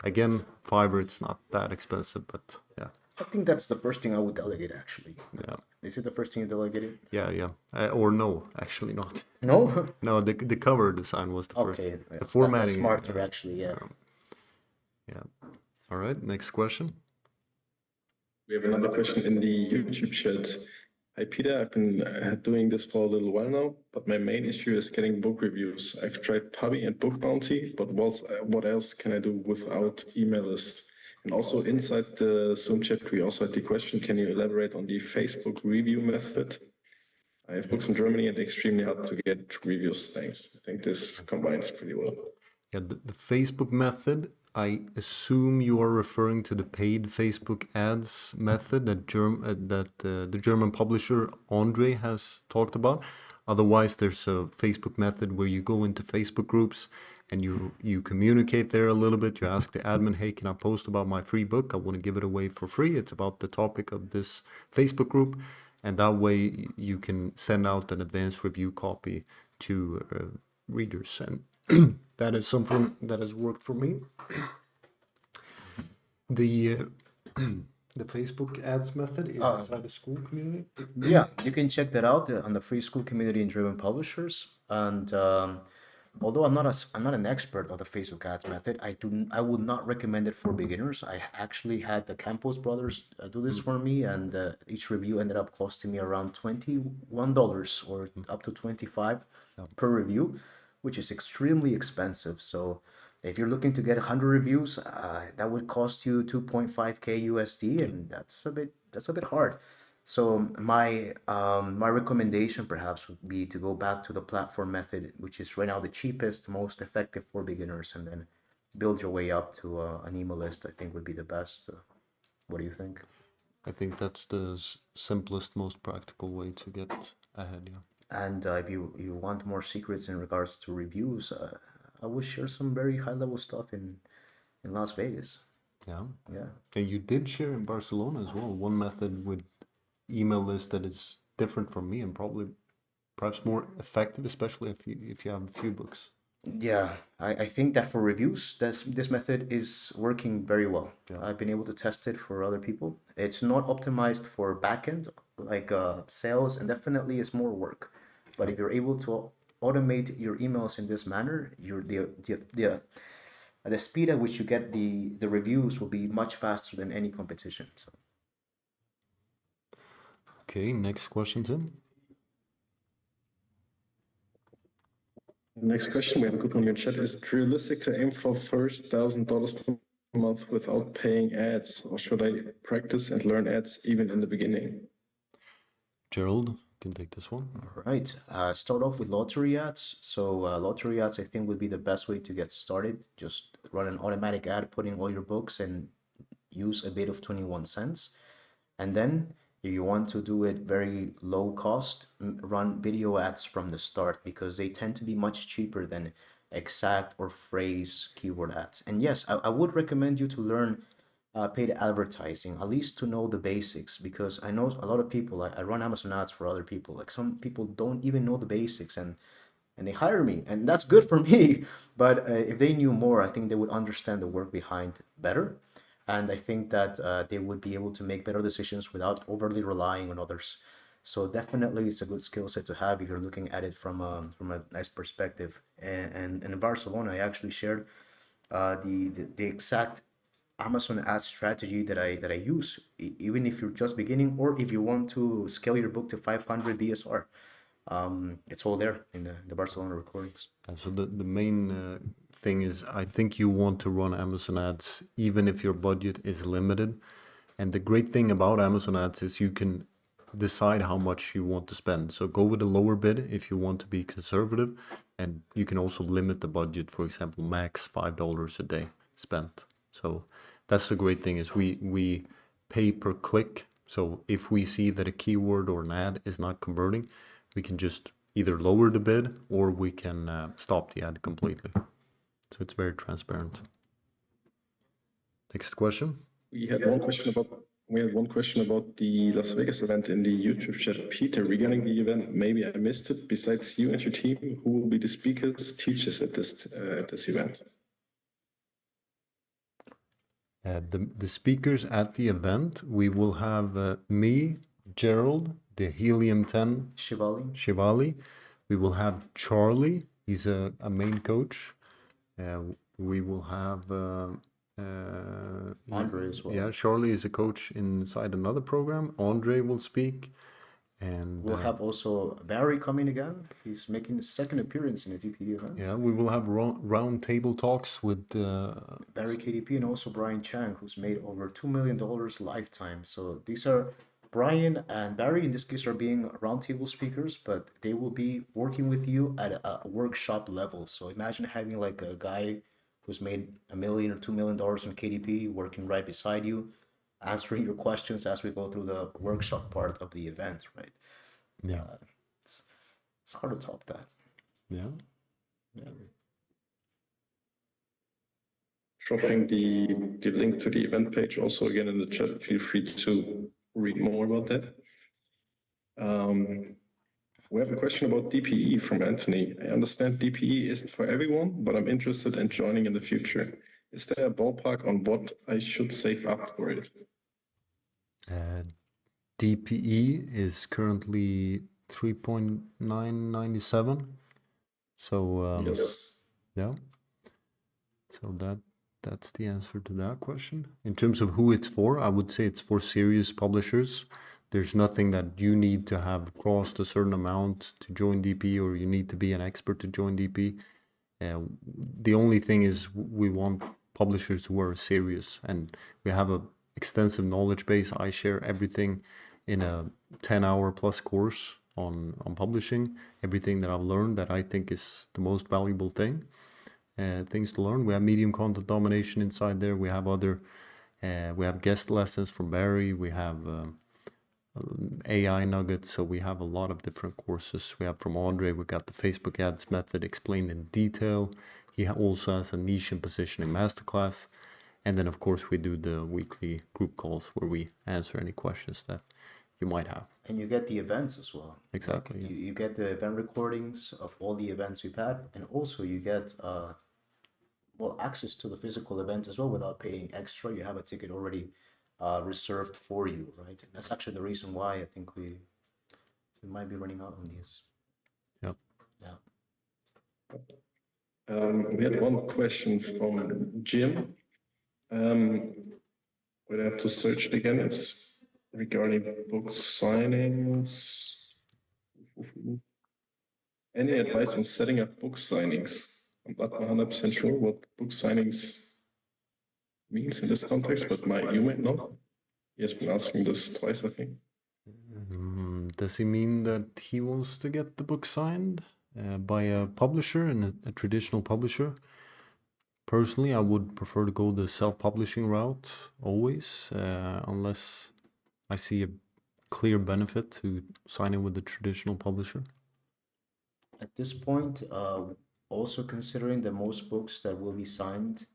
again, Fiverr, it's not that expensive, but yeah. I think that's the first thing I would delegate, actually. Yeah. Is it the first thing you delegated? Yeah. Or no, actually not. No? No, the cover design was the first. Okay. The formatting. That's smarter, actually, yeah. Yeah. All right, next question. We have another question in the YouTube chat. Hi, Peter. I've been doing this for a little while now, but my main issue is getting book reviews. I've tried Pubby and Book Bounty, but what else can I do without email lists? And also inside the Zoom chat, we also had the question, can you elaborate on the Facebook review method? I have books in Germany and extremely hard to get reviews. Thanks. I think this combines pretty well. Yeah, the Facebook method, I assume you are referring to the paid Facebook ads method that the German publisher Andre has talked about. Otherwise, there's a Facebook method where you go into Facebook groups and you communicate there a little bit. You ask the admin, hey, can I post about my free book? I want to give it away for free. It's about the topic of this Facebook group. And that way you can send out an advanced review copy to readers. And that is something that has worked for me. The the Facebook ads method is inside the school community. Yeah, you can check that out on the free school community in Driven Publishers. And although I'm not an expert of the Facebook ads method, I would not recommend it for beginners. I actually had the Campos brothers do this for me, and each review ended up costing me around $21 or up to 25 per review, which is extremely expensive. So if you're looking to get 100 reviews, that would cost you 2.5K USD, and that's a bit hard. So my recommendation perhaps would be to go back to the platform method, which is right now the cheapest, most effective for beginners, and then build your way up to an email list. I think would be the best. What do you think? I think that's the simplest, most practical way to get ahead. Yeah. And if you want more secrets in regards to reviews, I will share some very high level stuff in Las Vegas. Yeah. Yeah. And you did share in Barcelona as well, one method with email list that is different from me and probably perhaps more effective, especially if you have a few books. Yeah, I think that for reviews, this method is working very well. I've been able to test it for other people. It's not optimized for backend like sales, and definitely it's more work. But if you're able to automate your emails in this manner, the speed at which you get the reviews will be much faster than any competition. So. Okay, next question, Tim. Next question, we have a good one in your chat. Is it realistic to aim for first $1,000 per month without paying ads, or should I practice and learn ads even in the beginning? Gerald can take this one. All right. Start off with lottery ads. So lottery ads, I think, would be the best way to get started. Just run an automatic ad, put in all your books, and use a bid of 21 cents. And then if you want to do it very low cost, run video ads from the start, because they tend to be much cheaper than exact or phrase keyword ads. And yes, I would recommend you to learn paid advertising, at least to know the basics, because I know a lot of people, I run Amazon ads for other people. Like some people don't even know the basics, and they hire me, and that's good for me. But if they knew more, I think they would understand the work behind better. And I think that they would be able to make better decisions without overly relying on others. So definitely it's a good skill set to have if you're looking at it from a nice perspective. And in Barcelona, I actually shared the exact Amazon ads strategy that I use, even if you're just beginning or if you want to scale your book to 500 BSR. It's all there in the Barcelona recordings. And so the main thing is, I think you want to run Amazon ads even if your budget is limited. And the great thing about Amazon ads is you can decide how much you want to spend. So go with a lower bid if you want to be conservative, and you can also limit the budget, for example, max $5 a day spent. So that's the great thing is we pay per click. So if we see that a keyword or an ad is not converting, we can just either lower the bid or we can stop the ad completely. So it's very transparent. Next question. We had one question about the Las Vegas event in the YouTube chat. Peter, regarding the event, maybe I missed it. Besides you and your team, who will be the speakers, teachers at this event? The speakers at the event, we will have me, Gerald, the Helium-10 Shivali. We will have Charlie, he's a main coach. We will have Andre as well. Yeah, Charlie is a coach inside another program. Andre will speak, and We'll have also Barry coming again. He's making his second appearance in a DPE event. yeah, we will have round table talks with Barry KDP and also Brian Chang, who's made over $2 million lifetime. So these are Brian and Barry, in this case, are being roundtable speakers, but they will be working with you at a workshop level. So imagine having like a guy who's made $1 million or $2 million in KDP working right beside you, answering your questions as we go through the workshop part of the event, right? yeah, It's hard to top that. yeah. Dropping the link to the event page also again in the chat. Feel free to read more about that. We have a question about DPE from Anthony. I understand DPE isn't for everyone, but I'm interested in joining in the future. Is there a ballpark on what I should save up for it? DPE is currently 3.997. So Yes. yeah. So that's the answer to that question. In terms of who it's for, I would say it's for serious publishers. There's nothing that you need to have crossed a certain amount to join DP, or you need to be an expert to join DP. The only thing is we want publishers who are serious, and we have a extensive knowledge base. I share everything in a 10-hour plus course on publishing, everything that I've learned that I think is the most valuable things to learn. We have medium content domination inside there. We have we have guest lessons from Barry. We have AI nuggets. So we have a lot of different courses. We have from Andre, we got the Facebook ads method explained in detail. He also has a niche and positioning masterclass. And then of course we do the weekly group calls where we answer any questions that you might have. And you get the events as well. Exactly. Like you get the event recordings of all the events we've had, and also you get access to the physical event as well without paying extra. You have a ticket already reserved for you, right? And that's actually the reason why I think we might be running out on these. Yep. Yeah. We had one question from Jim. We'd have to search it again. It's regarding book signings. Any advice on setting up book signings? I'm not 100% sure what book signings means in this context, but you might know. He has been asking this twice, I think. Does he mean that he wants to get the book signed by a publisher and a traditional publisher? Personally, I would prefer to go the self-publishing route always, unless I see a clear benefit to signing with the traditional publisher. At this point, also considering that most books that will be signed,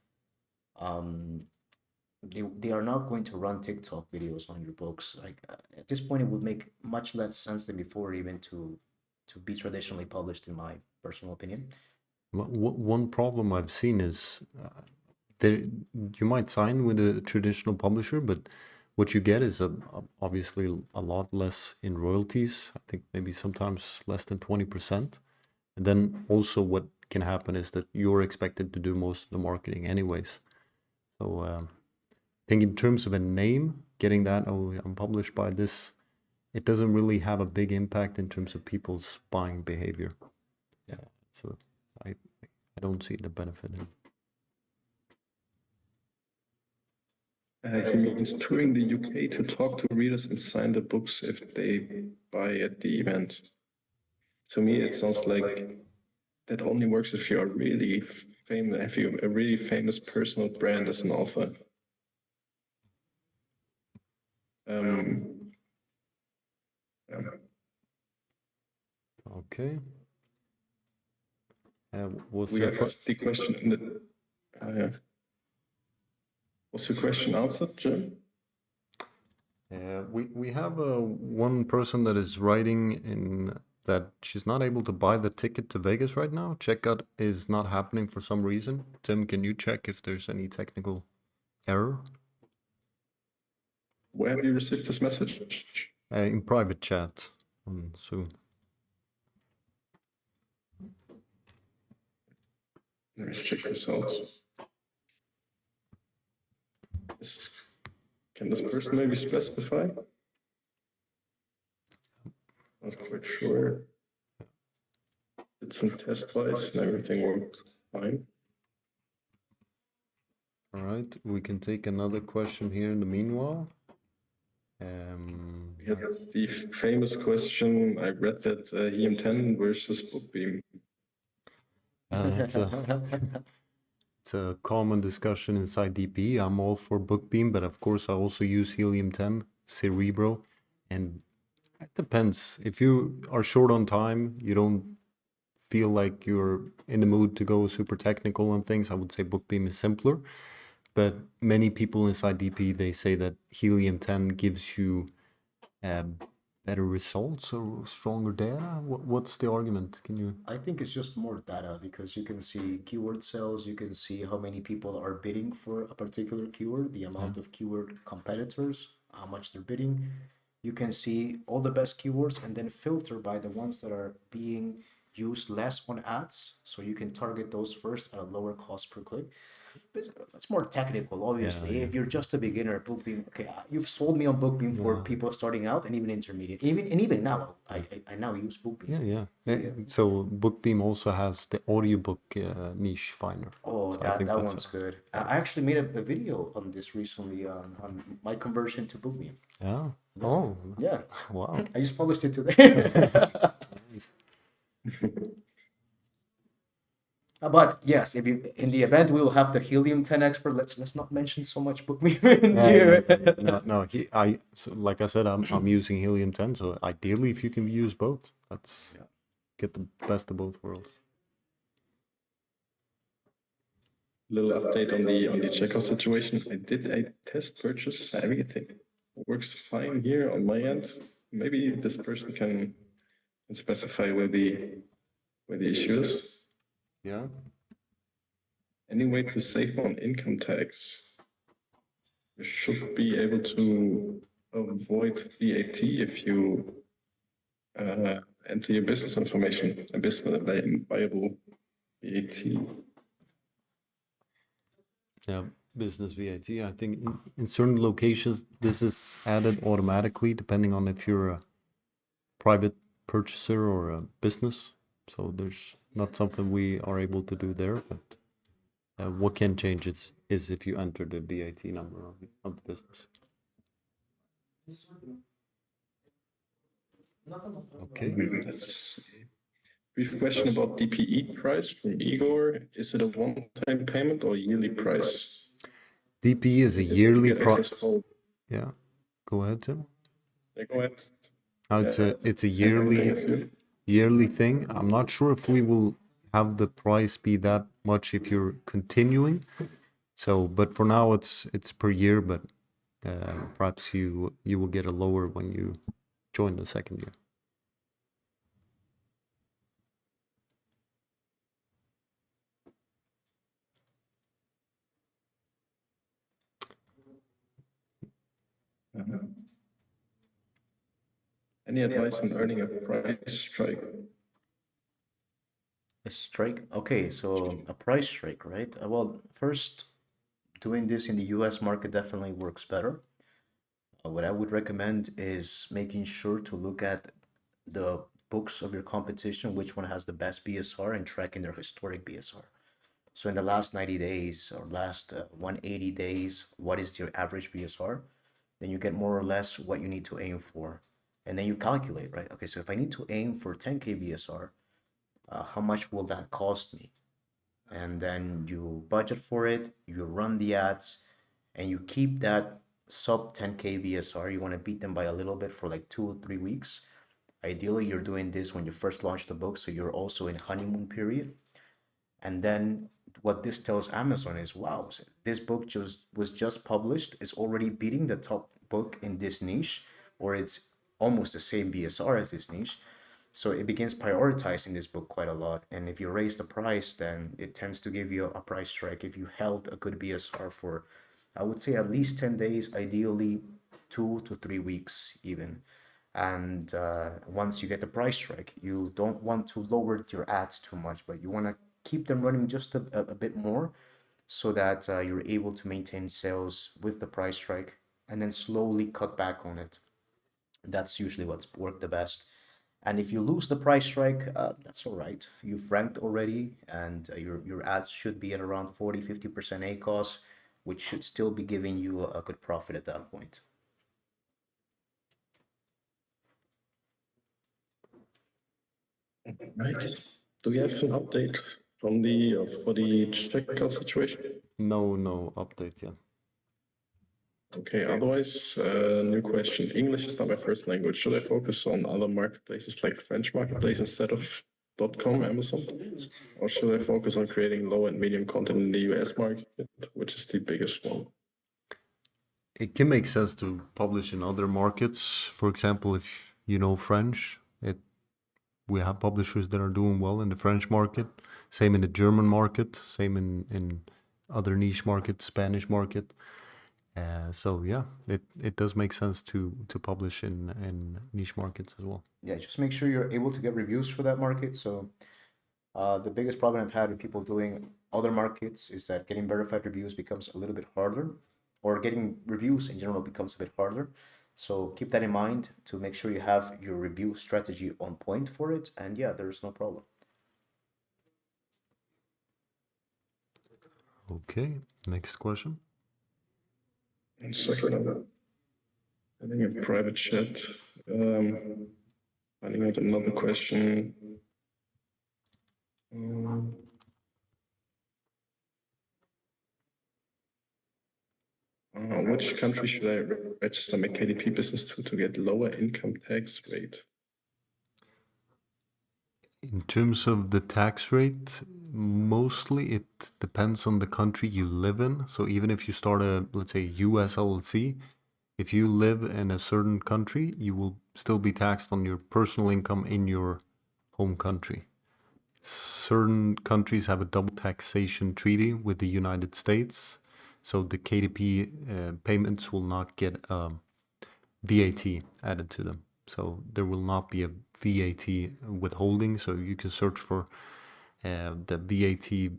they are not going to run TikTok videos on your books. Like at this point, it would make much less sense than before, even to be traditionally published, in my personal opinion. One problem I've seen is there you might sign with a traditional publisher, but what you get is obviously a lot less in royalties. I think maybe sometimes less than 20%. And then also what can happen is that you're expected to do most of the marketing anyways. So I think in terms of a name, getting that, oh, I'm published by this, it doesn't really have a big impact in terms of people's buying behavior. Yeah. So I don't see the benefit in. He means touring the UK to talk to readers and sign the books if they buy at the event. To me, it sounds like that only works if you are really famous, if you're a really famous personal brand as an author. Okay. We have the question in the. Was your question answered, Jim? We have one person that is writing in that she's not able to buy the ticket to Vegas right now. Checkout is not happening for some reason. Tim, can you check if there's any technical error? Where have you received this message? In private chat on Zoom. Let me check this out. Can this person maybe specify? Not quite sure. Did some test flights and everything worked fine. All right, we can take another question here in the meanwhile. We had the famous question, I read that Helium 10 versus Bookbeam. It's a common discussion inside DP. I'm all for Bookbeam, but of course I also use Helium 10, Cerebro, and it depends. If you are short on time, you don't feel like you're in the mood to go super technical on things, I would say Bookbeam is simpler. But many people inside DP, they say that Helium 10 gives you better results or stronger data. What's the argument? Can you? I think it's just more data because you can see keyword sales, you can see how many people are bidding for a particular keyword, the amount of keyword competitors, how much they're bidding. You can see all the best keywords and then filter by the ones that are being used less on ads. So you can target those first at a lower cost per click. It's more technical, obviously. If you're just a beginner, Bookbeam, okay, you've sold me on Bookbeam for people starting out and even intermediate. Even now, I now use Bookbeam. So Bookbeam also has the audiobook niche finder. Oh, So I think that that's one's good. I actually made a video on this recently on my conversion to Bookbeam. Yeah. Oh. Yeah. Wow. I just published it today. But yes, if you in the event we will have the Helium 10 expert. Let's not mention so much Bookbeam in here. So like I said, I'm using Helium 10. So ideally, if you can use both, let's get the best of both worlds. Little update on the checkout situation. I did a test purchase. Everything works fine here on my end. Maybe this person can specify where the issue is. Yeah. Any way to save on income tax? You should be able to avoid VAT if you enter your business information, a business viable VAT. Yeah, business VAT. I think in certain locations this is added automatically depending on if you're a private purchaser or a business. So there's not something we are able to do there, but what can change is if you enter the VAT number of the business. Okay. That's brief question about DPE price from Igor. Is it a one-time payment or yearly price? DPE is a yearly price. Yeah. Go ahead, Tim. Yeah, go ahead. It's a yearly thing. I'm not sure if we will have the price be that much if you're continuing. So, but for now it's per year, but perhaps you will get a lower when you join the second year. Any advice on earning a price strike? A strike? Okay, so a price strike, right? Well, first, doing this in the US market definitely works better. What I would recommend is making sure to look at the books of your competition, which one has the best BSR, and tracking their historic BSR. So in the last 90 days or last 180 days, what is your average BSR? Then you get more or less what you need to aim for. And then you calculate, right? Okay, so if I need to aim for 10K BSR, how much will that cost me? And then you budget for it, you run the ads, and you keep that sub 10K BSR. You want to beat them by a little bit for like 2 or 3 weeks. Ideally, you're doing this when you first launch the book, so you're also in honeymoon period. And then what this tells Amazon is, wow, this book was just published, it's already beating the top book in this niche, or it's almost the same BSR as this niche. So it begins prioritizing this book quite a lot. And if you raise the price, then it tends to give you a price strike. If you held a good BSR for, I would say, at least 10 days, ideally 2 to 3 weeks even. And once you get the price strike, you don't want to lower your ads too much, but you want to keep them running just a bit more so that you're able to maintain sales with the price strike. and then slowly cut back on it. That's usually what's worked the best. And if you lose the price strike, that's all right. You've ranked already, and your ads should be at around 40-50% ACOS, which should still be giving you a good profit at that point. Right. Do we have an update from the for the checkout situation? No update yet. Okay, otherwise, new question. English is not my first language. Should I focus on other marketplaces like French marketplace instead of .com, Amazon? Or should I focus on creating low and medium content in the US market, which is the biggest one? It can make sense to publish in other markets. For example, if you know French, we have publishers that are doing well in the French market, same in the German market, same in other niche markets, Spanish market. So yeah, it does make sense to publish in niche markets as well. Yeah, just make sure you're able to get reviews for that market. So the biggest problem I've had with people doing other markets is that getting verified reviews becomes a little bit harder, or getting reviews in general becomes a bit harder. So keep that in mind to make sure you have your review strategy on point for it. And yeah, there's no problem. Okay, next question. One second. Having a private chat. Finding out another question. Which country should I register my KDP business to get lower income tax rate? In terms of the tax rate, mostly it depends on the country you live in. So even if you start a, let's say, US LLC, if you live in a certain country, you will still be taxed on your personal income in your home country. Certain countries have a double taxation treaty with the United States, so the KDP payments will not get VAT added to them. So there will not be a VAT withholding. So you can search for the VAT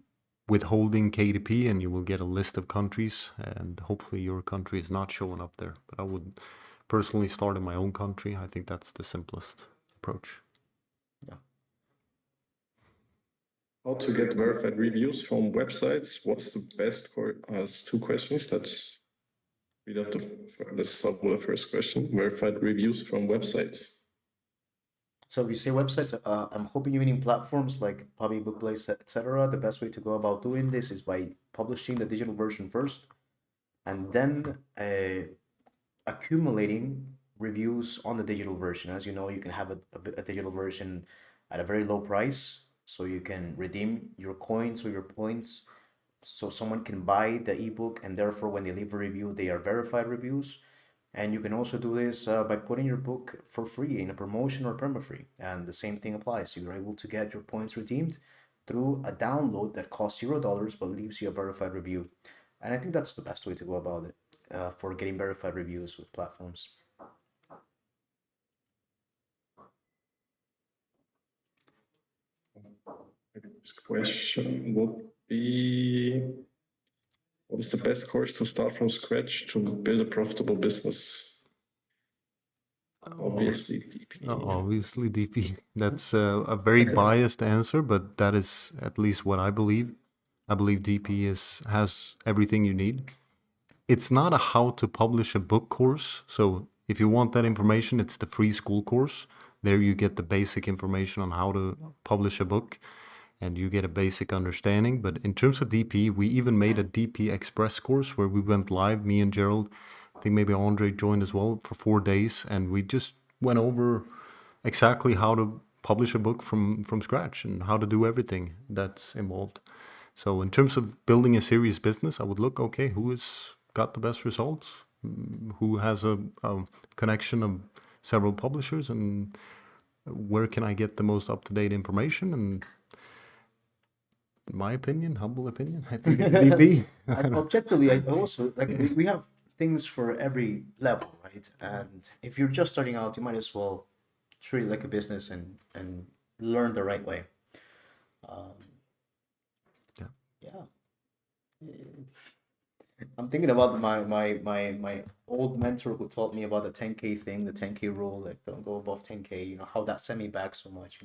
withholding KDP and you will get a list of countries, and hopefully your country is not showing up there. But I would personally start in my own country. I think that's the simplest approach. Yeah. How to get verified reviews from websites? What's the best course? Two questions. Let's start with the first question. Verified reviews from websites. So if you say websites, I'm hoping you meaning platforms like Puppy, Bookplace, etc. The best way to go about doing this is by publishing the digital version first, and then accumulating reviews on the digital version. As you know, you can have a digital version at a very low price, so you can redeem your coins or your points, so someone can buy the ebook, and therefore when they leave a review, they are verified reviews. And you can also do this by putting your book for free in a promotion or perma-free, and the same thing applies. You're able to get your points redeemed through a download that costs $0 but leaves you a verified review. And I think that's the best way to go about it for getting verified reviews with platforms. This question would be, what is the best course to start from scratch to build a profitable business? Obviously, DP. Obviously, DP. That's a very biased answer, but that is at least what I believe. I believe DP has everything you need. It's not a how to publish a book course. So if you want that information, it's the free school course. There you get the basic information on how to publish a book and you get a basic understanding. But in terms of DP, we even made a DP Express course where we went live, me and Gerald. I think maybe Andre joined as well for 4 days, and we just went over exactly how to publish a book from scratch and how to do everything that's involved. So in terms of building a serious business, I would look, okay, who has got the best results? Who has a connection of several publishers, and where can I get the most up-to-date information? And in my opinion, humble opinion, I think it's DP. Objectively, I also like we have things for every level, right? And if you're just starting out, you might as well treat it like a business and learn the right way. Yeah. Yeah. I'm thinking about my old mentor who taught me about the 10K thing, the 10K rule, like don't go above 10K, how that set me back so much,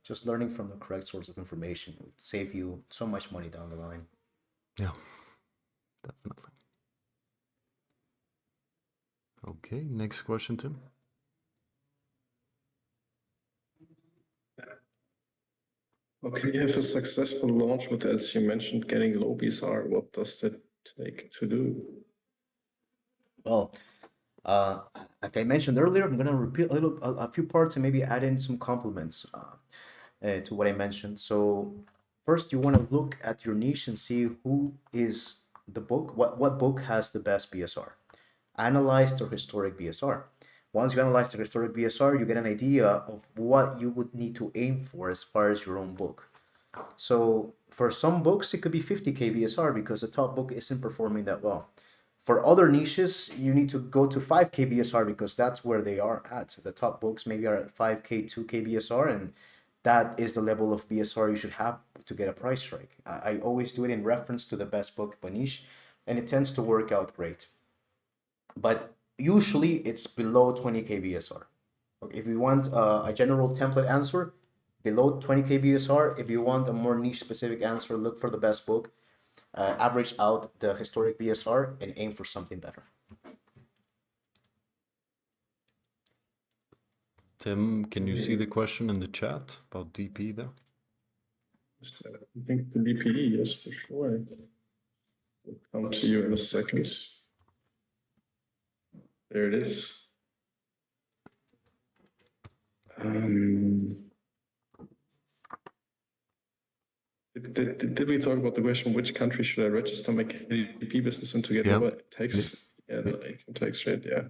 Just learning from the correct source of information would save you so much money down the line. Yeah, definitely. Okay, next question, Tim. Okay, you have a successful launch with, as you mentioned, getting low BSR. What does that take to do? Well, uh, like I mentioned earlier, I'm gonna repeat a few parts and maybe add in some compliments to what I mentioned. So first, you want to look at your niche and see who is the book, what book has the best BSR. Analyze their historic BSR. Once you analyze the historic BSR, you get an idea of what you would need to aim for as far as your own book. So for some books, it could be 50K BSR because the top book isn't performing that well. For other niches, you need to go to 5K BSR because that's where they are at. The top books maybe are at 5K, 2K BSR, and that is the level of BSR you should have to get a price strike. I always do it in reference to the best book per niche, and it tends to work out great. But usually it's below 20K BSR. Okay, if you want a general template answer, below 20K BSR. If you want a more niche specific answer, look for the best book, average out the historic BSR, and aim for something better. Tim, can you see the question in the chat about DP there? I think the DPE, yes, for sure. We'll come to you in a second. There it is. Did we talk about the question, which country should I register my KDP business in to get lower tax? Yeah, the income tax rate, yeah.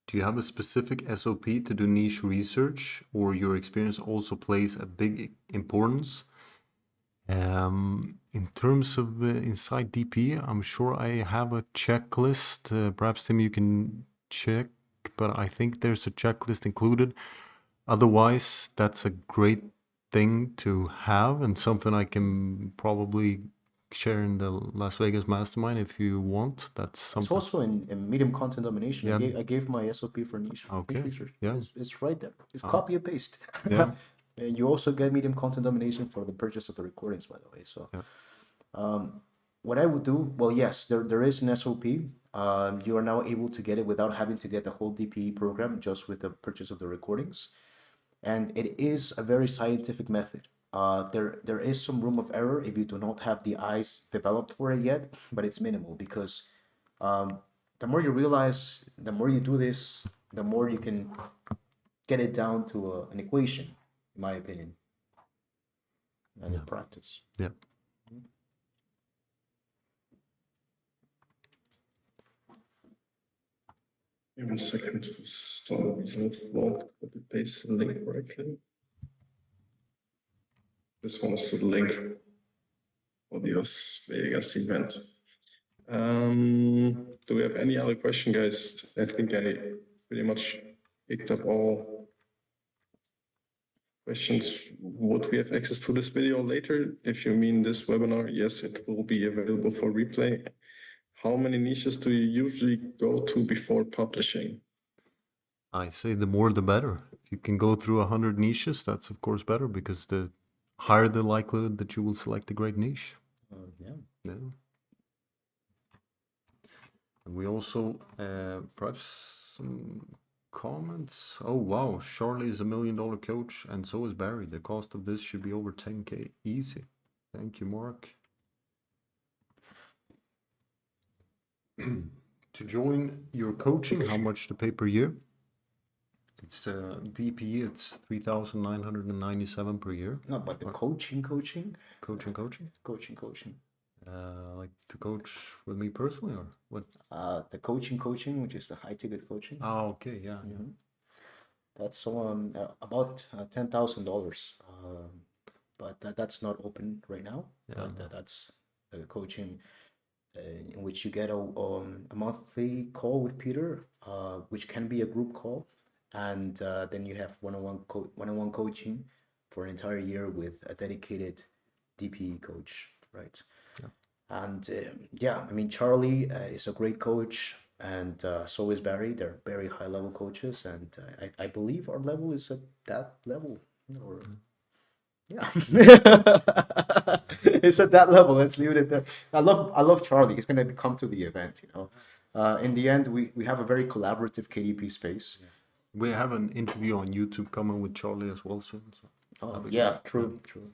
Do you have a specific SOP to do niche research, or your experience also plays a big importance? In terms of inside DP, I'm sure I have a checklist. Perhaps Tim, you can check, but I think there's a checklist included. Otherwise, that's a great thing to have and something I can probably share in the Las Vegas Mastermind if you want. That's It's something. also in medium content domination. Yeah. I gave my SOP for niche research. Yeah. It's right there. It's copy and paste. Yeah. And you also get medium content domination for the purchase of the recordings, by the way. So, what I would do, well, yes, there is an SOP. You are now able to get it without having to get the whole DPE program, just with the purchase of the recordings. And it is a very scientific method. There is some room of error if you do not have the eyes developed for it yet, but it's minimal because the more you realize, the more you do this, the more you can get it down to an equation, in my opinion, and in practice. Yeah. Give me a second to some reason won't copy paste the link correctly. This one is the link for the Las Vegas event. Do we have any other question, guys? I think I pretty much picked up all questions. Would we have access to this video later? If you mean this webinar, yes, it will be available for replay. How many niches do you usually go to before publishing? I say the more the better. If you can go through 100 niches, that's of course better because the higher the likelihood that you will select a great niche. Yeah. And we also perhaps some comments. Oh wow, Charlie is $1 million coach, and so is Barry. The cost of this should be over 10K. Easy. Thank you, Mark. To join your coaching, how much to pay per year? It's DP. It's 3,997 per year. No, but the coaching. Coaching. Like to coach with me personally, or what? The coaching, which is the high ticket coaching. Oh, okay, yeah. That's about $10,000. But that's not open right now. Yeah. But that's coaching in which you get a monthly call with Peter, which can be a group call, and then you have one-on-one coaching for an entire year with a dedicated DPE coach, right? And yeah, I mean, Charlie is a great coach, and so is Barry. They're very high level coaches, and I believe our level is at that level. Or yeah, it's at that level. Let's leave it at that. I love Charlie. He's gonna come to the event. In the end, we have a very collaborative KDP space. We have an interview on YouTube coming with Charlie as well soon. So Oh that'll be yeah, good. true, true.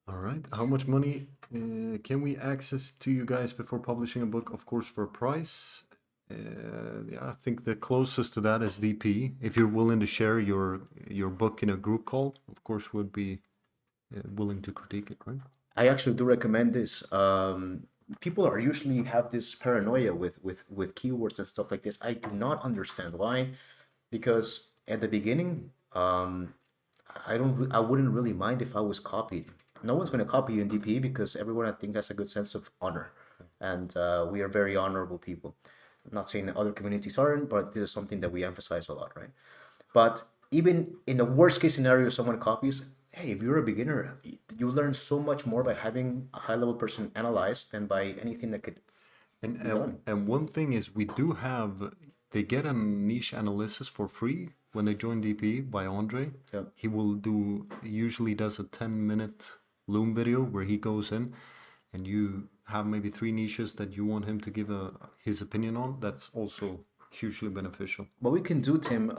All right. How much money can we access to you guys before publishing a book? Of course, for a price. Yeah, I think the closest to that is DP. If you're willing to share your book in a group call, of course, would be willing to critique it, right? I actually do recommend this. People are usually have this paranoia with keywords and stuff like this. I do not understand why, because at the beginning, I wouldn't really mind if I was copied. No one's going to copy you in DP because everyone I think has a good sense of honor, and we are very honorable people. I'm not saying that other communities aren't, but this is something that we emphasize a lot, right? But even in the worst case scenario, someone copies. Hey, if you're a beginner, you learn so much more by having a high level person analyze than by anything that could And, be done. and one thing is we do have, they get a niche analysis for free when they join DP by Andre. Yep. He will do, he usually does a 10-minute Loom video where he goes in and you have maybe 3 niches that you want him to give his opinion on. That's also hugely beneficial. What we can do, Tim,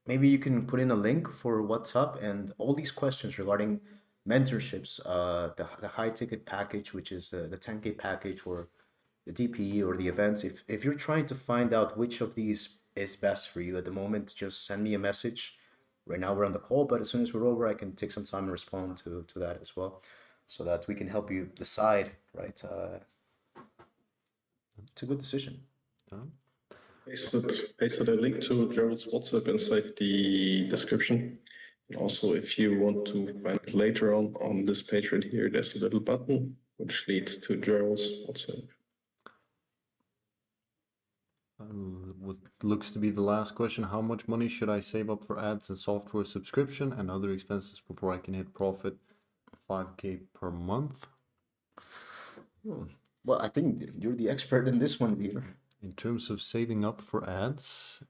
maybe you can put in a link for WhatsApp and all these questions regarding mentorships, the high ticket package, which is the 10K package, or the DPE or the events. If you're trying to find out which of these is best for you at the moment, just send me a message. Right now we're on the call, but as soon as we're over, I can take some time and respond to that as well, so that we can help you decide, right? It's a good decision. Pasted a link to Gerald's WhatsApp inside the description. And also, if you want to find it later on this page right here, there's a little button which leads to Gerald's WhatsApp. What looks to be the last question, how much money should I save up for ads and software subscription and other expenses before I can hit profit 5K per month? Well, I think you're the expert in this one, Peter. In terms of saving up for ads,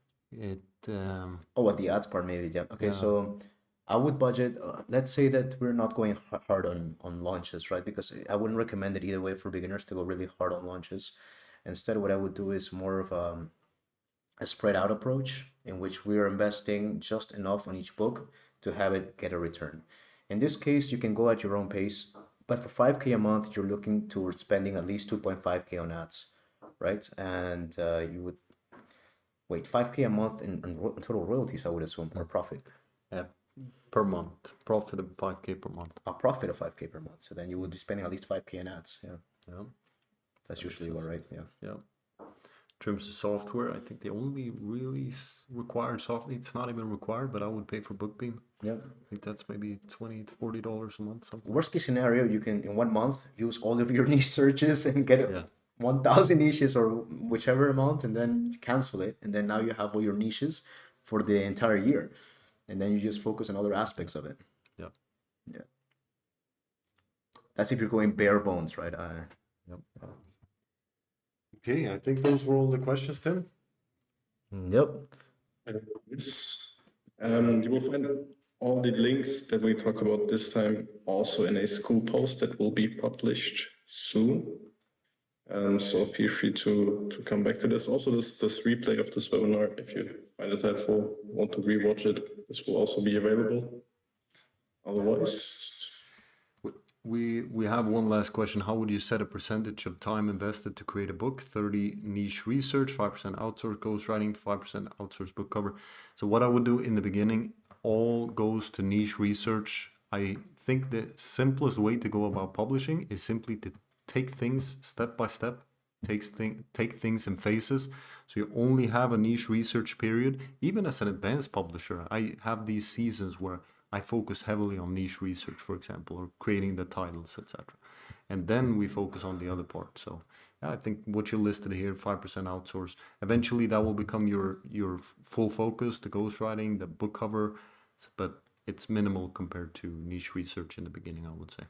Oh, at the ads part, maybe, yeah. Okay, so I would budget, let's say that we're not going hard on launches, right? Because I wouldn't recommend it either way for beginners to go really hard on launches. Instead, what I would do is more of a spread out approach in which we are investing just enough on each book to have it get a return. In this case, you can go at your own pace, but for 5K a month, you're looking towards spending at least 2.5K on ads, right? And you would wait 5K a month in total royalties, I would assume, or profit. yeah, per month, profit of 5K per month. A profit of 5K per month. So then you would be spending at least 5K in ads. Yeah, Yeah, that's usually what, right? Yeah. yeah. In terms of software, I think the only really required software, it's not even required, but I would pay for BookBeam. Yeah. I think that's maybe $20 to $40 a month, something. Worst case scenario, you can in 1 month use all of your niche searches and get Yeah. 1,000 niches or whichever amount, and then cancel it, and then now you have all your niches for the entire year, and then you just focus on other aspects of it. Yeah. Yeah. That's if you're going bare bones, right? Yep. Okay, I think those were all the questions, Tim. Yep. Yes. You will find all the links that we talked about this time also in a school post that will be published soon. So feel free to come back to this. Also, this replay of this webinar, if you find it helpful, want to rewatch it, this will also be available. Otherwise, We have one last question. How would you set a percentage of time invested to create a book? 30 niche research, 5% outsource ghostwriting, 5% outsource book cover. So what I would do in the beginning, all goes to niche research. I think the simplest way to go about publishing is simply to take things step by step, take things in phases. So you only have a niche research period. Even as an advanced publisher, I have these seasons where I focus heavily on niche research, for example, or creating the titles, etc. And then we focus on the other part. So yeah, I think what you listed here, 5% outsource, eventually that will become your full focus, the ghostwriting, the book cover. But it's minimal compared to niche research in the beginning, I would say.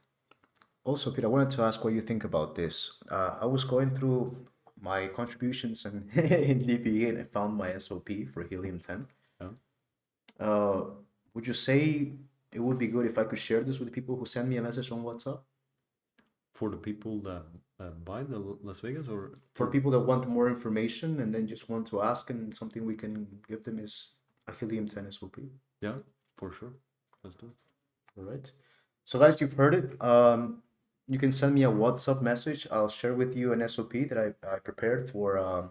Also, Peter, I wanted to ask what you think about this. I was going through my contributions in, in DPE and I found my SOP for Helium-10. Yeah. Would you say it would be good if I could share this with people who send me a message on WhatsApp? For the people that buy the Las Vegas, or For people that want more information and then just want to ask, and something we can give them is a Helium-10 SOP. yeah, for sure. Let's do it. All right. So guys, you've heard it. You can send me a WhatsApp message. I'll share with you an SOP that I prepared for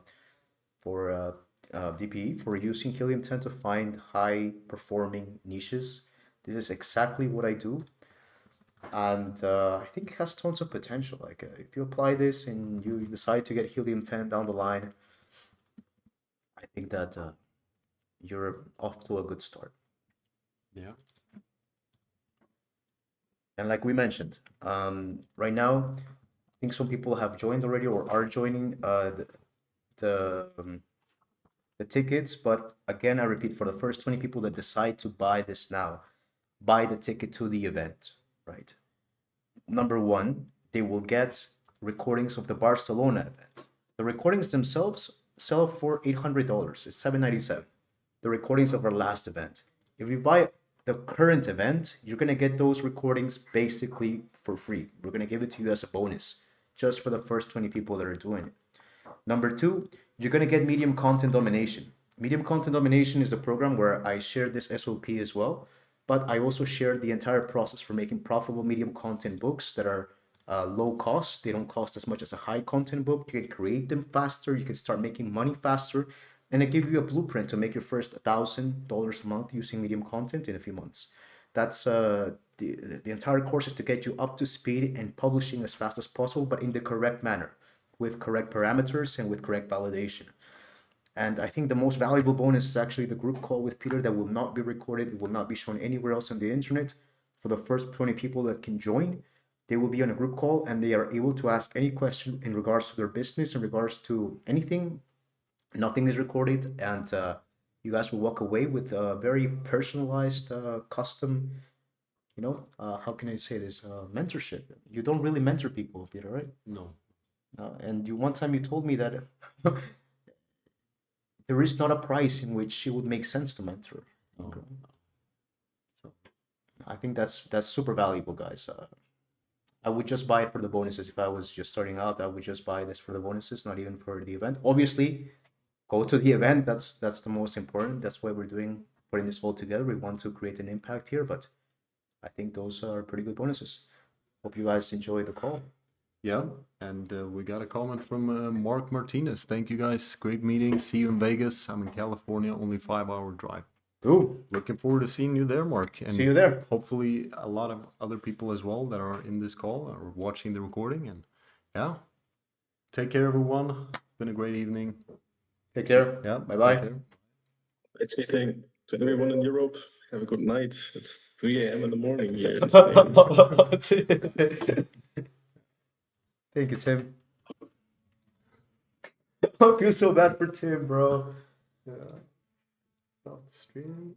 DPE for using Helium-10 to find high performing niches. This is exactly what I do. And I think it has tons of potential. Like if you apply this and you decide to get Helium-10 down the line, I think that you're off to a good start. Yeah. And like we mentioned, right now, I think some people have joined already or are joining the, um, the tickets. But again, I repeat, for the first 20 people that decide to buy this now, buy the ticket to the event, right? Number one, they will get recordings of the Barcelona event. The recordings themselves sell for $800. It's $797. The recordings of our last event. If you buy the current event, you're gonna get those recordings basically for free. We're gonna give it to you as a bonus, just for the first 20 people that are doing it. Number two, you're gonna get medium content domination. Medium content domination is a program where I share this SOP as well, but I also share the entire process for making profitable medium content books that are low cost. They don't cost as much as a high content book. You can create them faster. You can start making money faster. And I give you a blueprint to make your first $1,000 a month using medium content in a few months. That's the entire course is to get you up to speed and publishing as fast as possible, but in the correct manner, with correct parameters and with correct validation. And I think the most valuable bonus is actually the group call with Peter that will not be recorded. It will not be shown anywhere else on the internet. For the first 20 people that can join, they will be on a group call and they are able to ask any question in regards to their business, in regards to anything. Nothing is recorded, and you guys will walk away with a very personalized, custom, how can I say this? Mentorship. You don't really mentor people, Peter, right? No. And one time you told me that there is not a price in which it would make sense to mentor. No. So I think that's super valuable, guys. I would just buy it for the bonuses. If I was just starting out, I would just buy this for the bonuses, not even for the event. Obviously, go to the event. That's the most important. That's why we're putting this all together. We want to create an impact here, but I think those are pretty good bonuses. Hope you guys enjoy the call. Yeah, and we got a comment from Mark Martinez. Thank you guys. Great meeting. See you in Vegas. I'm in California, only 5-hour drive. Ooh, Looking forward to seeing you there, Mark. And see you there. hopefully a lot of other people as well that are in this call or watching the recording. And yeah, take care, everyone. It's been a great evening. Take care. Yeah, Bye-bye. take care. It's meeting to everyone in Europe. Have a good night. It's 3 a.m. in the morning here in Spain. Thank you, Tim. I feel so bad for Tim, bro. Yeah. Stop the stream.